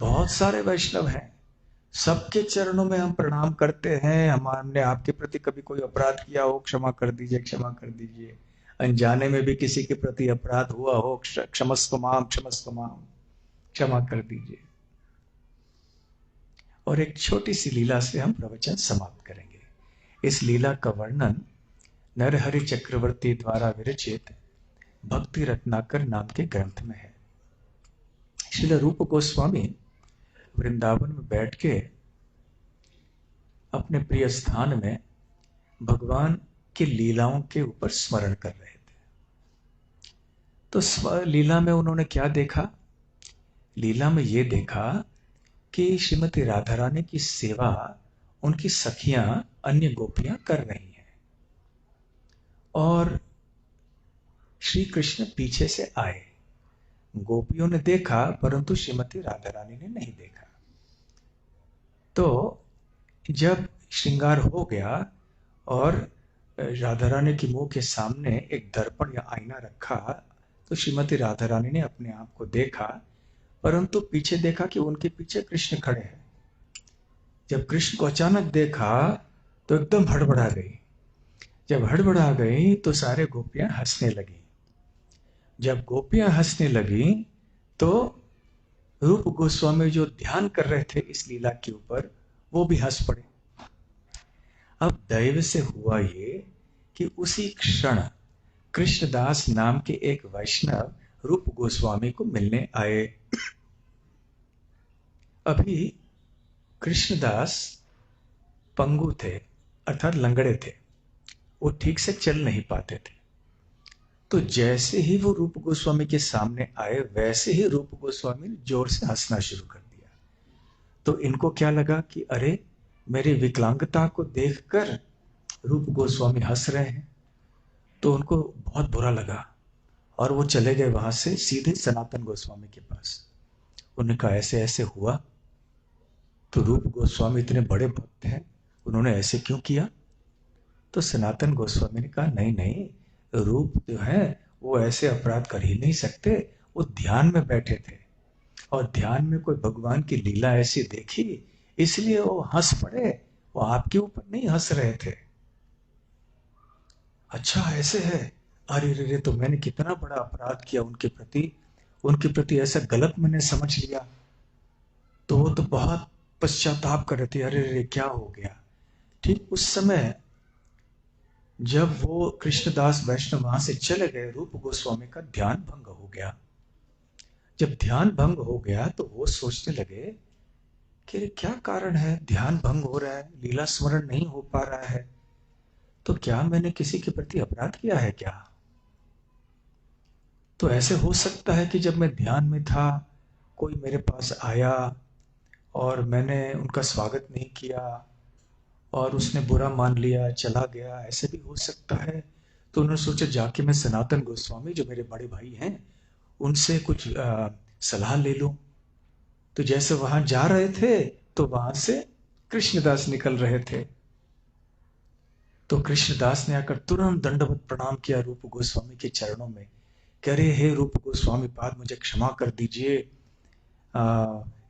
बहुत सारे वैष्णव हैं। सबके चरणों में हम प्रणाम करते हैं। हमने आपके प्रति कभी कोई अपराध किया हो, क्षमा कर दीजिए, क्षमा कर दीजिए। अनजाने में भी किसी के प्रति अपराध हुआ हो, क्षमस्व माम, क्षमा कर दीजिए। और एक छोटी सी लीला से हम प्रवचन समाप्त करेंगे। इस लीला का वर्णन नरहरि चक्रवर्ती द्वारा विरचित भक्ति रत्नाकर नाम के ग्रंथ में है। श्रील रूप गोस्वामी वृंदावन में बैठ के अपने प्रिय स्थान में भगवान की लीलाओं के ऊपर स्मरण कर रहे थे। तो लीला में उन्होंने क्या देखा? लीला में ये देखा कि श्रीमती राधा रानी की सेवा उनकी सखियां, अन्य गोपियां कर रही हैं, और श्री कृष्ण पीछे से आए। गोपियों ने देखा परंतु श्रीमती राधा रानी ने नहीं देखा। तो जब श्रृंगार हो गया और राधा रानी के मुंह के सामने एक दर्पण या आईना रखा, तो श्रीमती राधा रानी ने अपने आप को देखा, परंतु पीछे देखा कि उनके पीछे कृष्ण खड़े हैं। जब कृष्ण को अचानक देखा तो एकदम हड़बड़ा गई। जब हड़बड़ा गई तो सारे गोपियां हंसने लगी। जब गोपियां हंसने लगी तो रूप गोस्वामी जो ध्यान कर रहे थे इस लीला के ऊपर, वो भी हंस पड़े। अब दैव से हुआ ये कि उसी क्षण कृष्णदास नाम के एक वैष्णव रूप गोस्वामी को मिलने आए। अभी कृष्णदास पंगु थे, अर्थात लंगड़े थे, वो ठीक से चल नहीं पाते थे। तो जैसे ही वो रूप गोस्वामी के सामने आए, वैसे ही रूप गोस्वामी ने जोर से हंसना शुरू कर दिया। तो इनको क्या लगा कि अरे, मेरी विकलांगता को देखकर रूप गोस्वामी हंस रहे हैं। तो उनको बहुत बुरा लगा और वो चले गए वहां से सीधे सनातन गोस्वामी के पास। उन्होंने कहा ऐसे ऐसे हुआ। तो रूप गोस्वामी इतने बड़े भक्त हैं, उन्होंने ऐसे क्यों किया? तो सनातन गोस्वामी ने कहा नहीं नहीं, रूप जो है वो ऐसे अपराध कर ही नहीं सकते। वो ध्यान में बैठे थे और ध्यान में कोई भगवान की लीला ऐसी देखी, इसलिए वो हंस पड़े, वो आपके ऊपर नहीं हंस रहे थे। अच्छा ऐसे है? अरे रे, तो मैंने कितना बड़ा अपराध किया उनके प्रति ऐसा गलत मैंने समझ लिया। तो वो तो बहुत पश्चाताप कर रहे थे, अरे रे क्या हो गया। ठीक उस समय जब वो कृष्णदास वैष्णव वहां से चले गए, रूप गोस्वामी का ध्यान भंग हो गया। जब ध्यान भंग हो गया तो वो सोचने लगे कि क्या कारण है, ध्यान भंग हो रहा है, लीला स्मरण नहीं हो पा रहा है, तो क्या मैंने किसी के प्रति अपराध किया है क्या? तो ऐसे हो सकता है कि जब मैं ध्यान में था कोई मेरे पास आया और मैंने उनका स्वागत नहीं किया और उसने बुरा मान लिया, चला गया, ऐसे भी हो सकता है। तो उन्होंने सोचा जाके मैं सनातन गोस्वामी जो मेरे बड़े भाई हैं उनसे कुछ सलाह ले लूं। तो जैसे वहां जा रहे थे तो वहां से कृष्णदास निकल रहे थे। तो कृष्णदास ने आकर तुरंत दंडवत प्रणाम किया रूप गोस्वामी के चरणों में, कह रहे हे रूप गोस्वामी पाद, मुझे क्षमा कर दीजिए,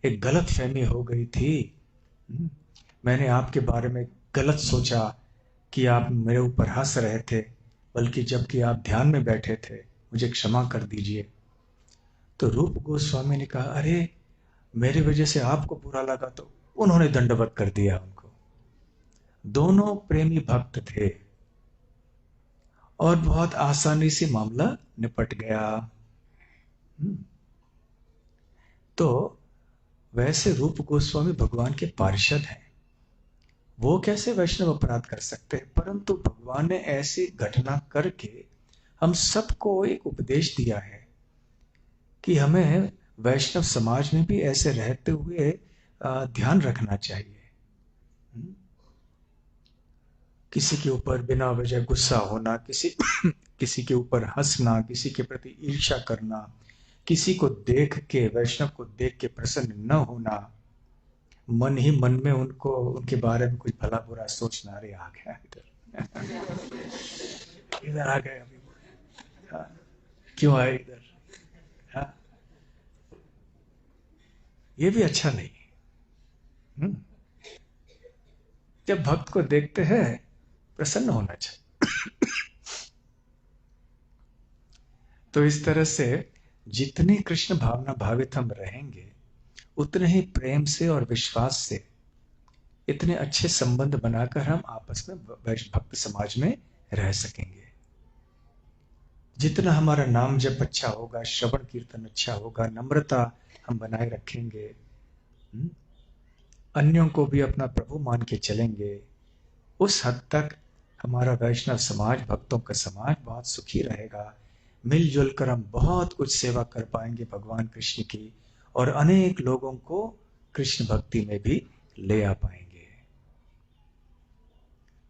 एक गलत फहमी हो गई थी। मैंने आपके बारे में गलत सोचा कि आप मेरे ऊपर हंस रहे थे, बल्कि जबकि आप ध्यान में बैठे थे, मुझे क्षमा कर दीजिए। तो रूप गोस्वामी ने कहा अरे मेरी वजह से आपको बुरा लगा, तो उन्होंने दंडवत कर दिया उनको। दोनों प्रेमी भक्त थे और बहुत आसानी से मामला निपट गया। तो वैसे रूप गोस्वामी भगवान के पार्षद हैं, वो कैसे वैष्णव अपराध कर सकते हैं? परंतु भगवान ने ऐसी घटना करके हम सबको एक उपदेश दिया है कि हमें वैष्णव समाज में भी ऐसे रहते हुए ध्यान रखना चाहिए। किसी के ऊपर बिना वजह गुस्सा होना, किसी के ऊपर हंसना, किसी के प्रति ईर्ष्या करना, किसी को देख के, वैष्णव को देख के प्रसन्न न होना, मन ही मन में उनको, उनके बारे में कुछ भला बुरा सोचना। अरे आ गया इधर आ गए अभी। हाँ, क्यों आए इधर? हाँ, ये भी अच्छा नहीं। जब भक्त को देखते हैं प्रसन्न होना चाहिए। तो इस तरह से जितनी कृष्ण भावना भावित हम रहेंगे, उतने ही प्रेम से और विश्वास से इतने अच्छे संबंध बनाकर हम आपस में भक्त समाज में रह सकेंगे। जितना हमारा नाम जप अच्छा होगा, श्रवण कीर्तन अच्छा होगा, नम्रता हम बनाए रखेंगे, अन्यों को भी अपना प्रभु मान के चलेंगे, उस हद तक हमारा वैष्णव समाज, भक्तों का समाज बहुत सुखी रहेगा। मिलजुल कर हम बहुत कुछ सेवा कर पाएंगे भगवान कृष्ण की, और अनेक लोगों को कृष्ण भक्ति में भी ले आ पाएंगे।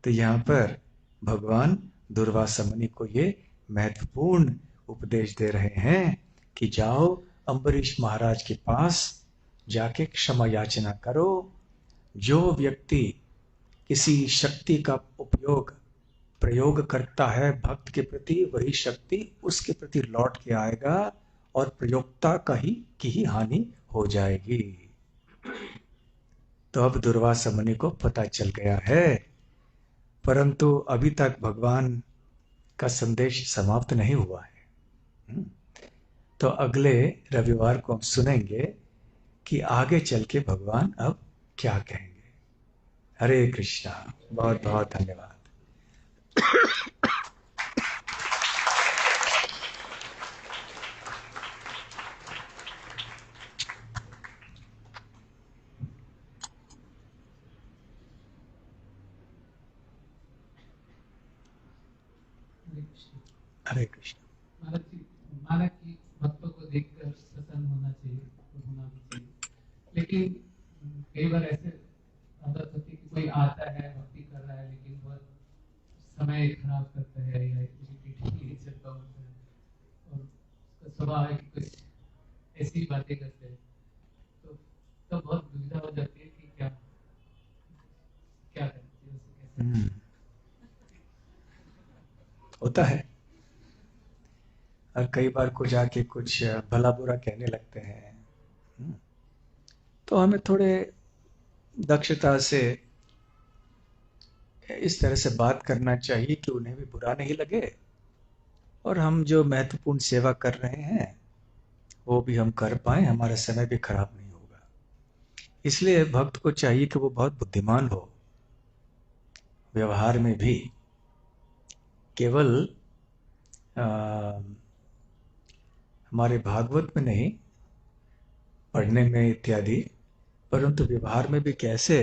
तो यहाँ पर भगवान दुर्वासा मुनि को ये महत्वपूर्ण उपदेश दे रहे हैं कि जाओ अम्बरीश महाराज के पास जाके क्षमा याचना करो। जो व्यक्ति किसी शक्ति का प्रयोग करता है भक्त के प्रति, वही शक्ति उसके प्रति लौट के आएगा और प्रयोक्ता की ही हानि हो जाएगी। तो अब दुर्वासा मुनि को पता चल गया है, परंतु अभी तक भगवान का संदेश समाप्त नहीं हुआ है। तो अगले रविवार को हम सुनेंगे कि आगे चल के भगवान अब क्या कहेंगे। हरे कृष्णा। बहुत बहुत धन्यवाद। हरे कृष्ण। महाराज जी, माना कि भक्तों को देखकर प्रसन्न होना चाहिए, होना भी चाहिए, लेकिन कई बार ऐसे आदत होती है कि कोई आता है, भक्ति कर रहा है, लेकिन बहुत समय खराब करता है या इरिटेटिंग नेचर का होता है, और उसका स्वभाव है कि कुछ ऐसी बातें करते हैं, तो बहुत दुविधा हो जाती है कि क्या क्या करते हैं, उसे कैसे होता है। और कई बार को जाके कुछ भला बुरा कहने लगते हैं, तो हमें थोड़े दक्षता से इस तरह से बात करना चाहिए कि उन्हें भी बुरा नहीं लगे और हम जो महत्वपूर्ण सेवा कर रहे हैं वो भी हम कर पाए, हमारा समय भी खराब नहीं होगा। इसलिए भक्त को चाहिए कि वो बहुत बुद्धिमान हो व्यवहार में भी, केवल हमारे भागवत में नहीं, पढ़ने में इत्यादि, परंतु व्यवहार में भी कैसे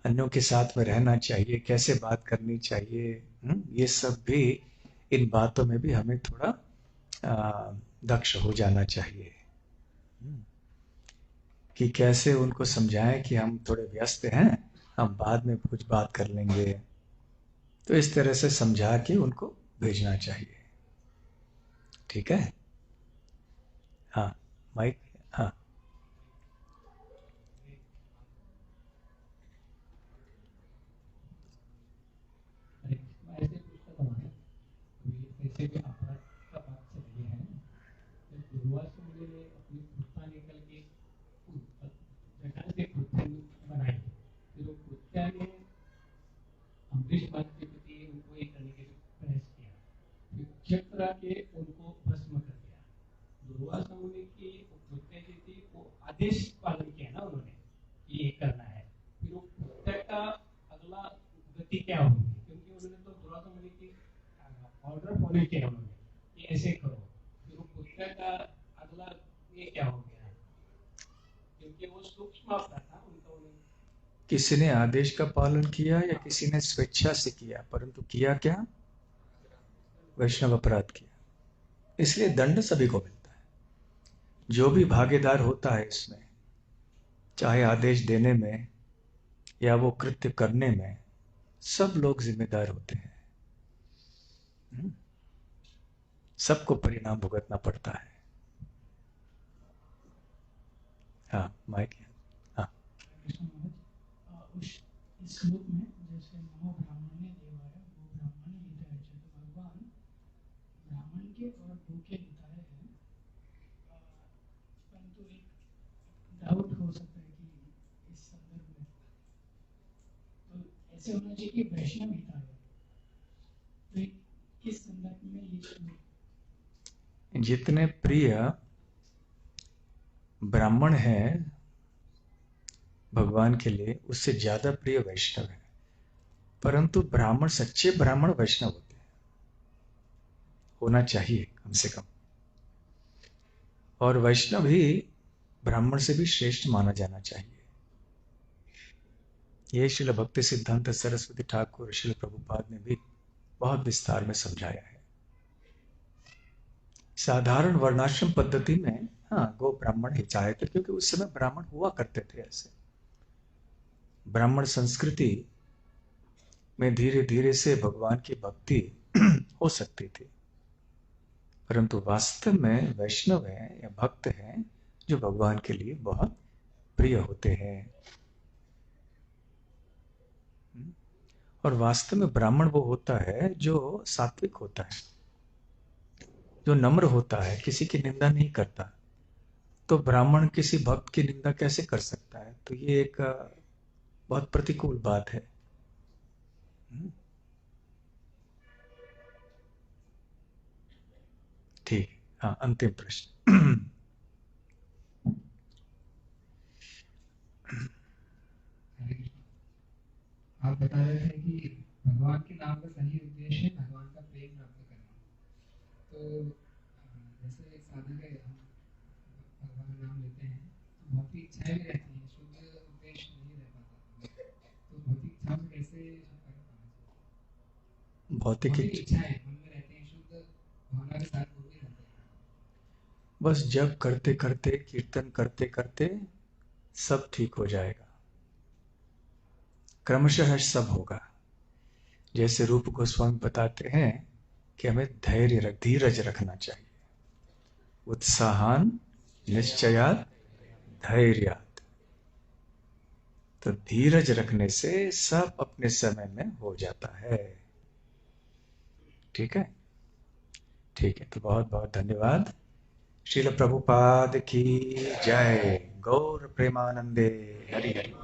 अन्यों के साथ में रहना चाहिए, कैसे बात करनी चाहिए, ये सब भी, इन बातों में भी हमें थोड़ा दक्ष हो जाना चाहिए कि कैसे उनको समझाएं कि हम थोड़े व्यस्त हैं, हम बाद में कुछ बात कर लेंगे। तो इस तरह से समझा के उनको भेजना चाहिए। ठीक है? हाँ, माइक। हाँ, ऐसे पूछता था मैं, ऐसे भी अपराध का बात चल रही है, तो दुर्वासा मुनि ने अपनी कृपा निकल के जगह से कृत्या बनाई, फिर वो कृत्या ने अम्बरीश महाराज के प्रति उनको एक तरीके से प्रयास किया, फिर चक्र के उनको भस्म कर दिया। दुर्वासा मुनि की कृत्या की थी, वो आदेश पालन किया ना उन्होंने, ये करना है, फिर वो कृत्या का अगला गति क्या होगी, क्योंकि उन्होंने तो दुर्वासा मुनि की ऑर्डर फॉलो किया उन्होंने कि ऐसे करो, फिर वो कृत्या का अगला ये क्या हो गया, क्योंकि वो सूक्ष्म अपना था उनका, उन्होंने किसी ने आदेश का पालन किया या किसी ने स्वेच्छा से किया, परंतु किया क्या? वैष्णव अपराध किया, इसलिए दंड सभी को मिलता है। जो भी भागीदार होता है इसमें, चाहे आदेश देने में या वो कृत्य करने में, सब लोग जिम्मेदार होते हैं। सबको परिणाम भुगतना पड़ता है। हाँ माइक। हाँ, उस श्लोक में जैसे नमो ब्राह्मणे देवाय वो ब्राह्मण हिताय च, तो भगवान ब्राह्मण के और गो के हिताय है, परंतु एक डाउट हो सकता है कि इस संदर्भ में तो ऐसे होना चाहिए कि वैष्णव हिताय, तो किस संदर्भ में ये श्लोक? जितने प्रिय ब्राह्मण है भगवान के लिए, उससे ज्यादा प्रिय वैष्णव है। परंतु ब्राह्मण, सच्चे ब्राह्मण वैष्णव होते हैं, होना चाहिए कम से कम। और वैष्णव ही ब्राह्मण से भी श्रेष्ठ माना जाना चाहिए। ये श्रील भक्ति सिद्धांत सरस्वती ठाकुर श्रील प्रभुपाद ने भी बहुत विस्तार में समझाया है। साधारण वर्णाश्रम पद्धति में हाँ गो ब्राह्मण ही चाहे थे, क्योंकि उस समय ब्राह्मण हुआ करते थे। ऐसे ब्राह्मण संस्कृति में धीरे धीरे से भगवान की भक्ति हो सकती थी, परंतु वास्तव में वैष्णव है या भक्त हैं जो भगवान के लिए बहुत प्रिय होते हैं। और वास्तव में ब्राह्मण वो होता है जो सात्विक होता है, जो नम्र होता है, किसी की निंदा नहीं करता। तो ब्राह्मण किसी भक्त की निंदा कैसे कर सकता है? तो ये एक बहुत प्रतिकूल बात है। ठीक, हाँ, अंतिम प्रश्न। आप बता रहे थे कि भगवान के नाम का सही उद्देश्य है भगवान का प्रेम प्राप्त करना। तो जैसे एक साधक है, हम भगवान का नाम लेते हैं तो भौतिक इच्छाएं भी रहती हैं, शुद्ध उद्देश्य नहीं रह पाता। तो भौतिक इच्छाओं से कैसे भौतिक इच्छाएं मन में रहती हैं, शुद्ध भावना के साथ वो भी रहते हैं। बस जब करते करते, कीर्तन करते करते सब ठीक हो जाएगा, क्रमशः सब होगा। जैसे रूप गोस्वामी बताते हैं कि हमें धीरज रखना चाहिए। उत्साहान निश्चयात धैर्यात। तो धीरज रखने से सब अपने समय में हो जाता है। ठीक है, ठीक है। तो बहुत बहुत धन्यवाद। श्रील प्रभुपाद की जय। गौर प्रेमानंदे। हरि हरि।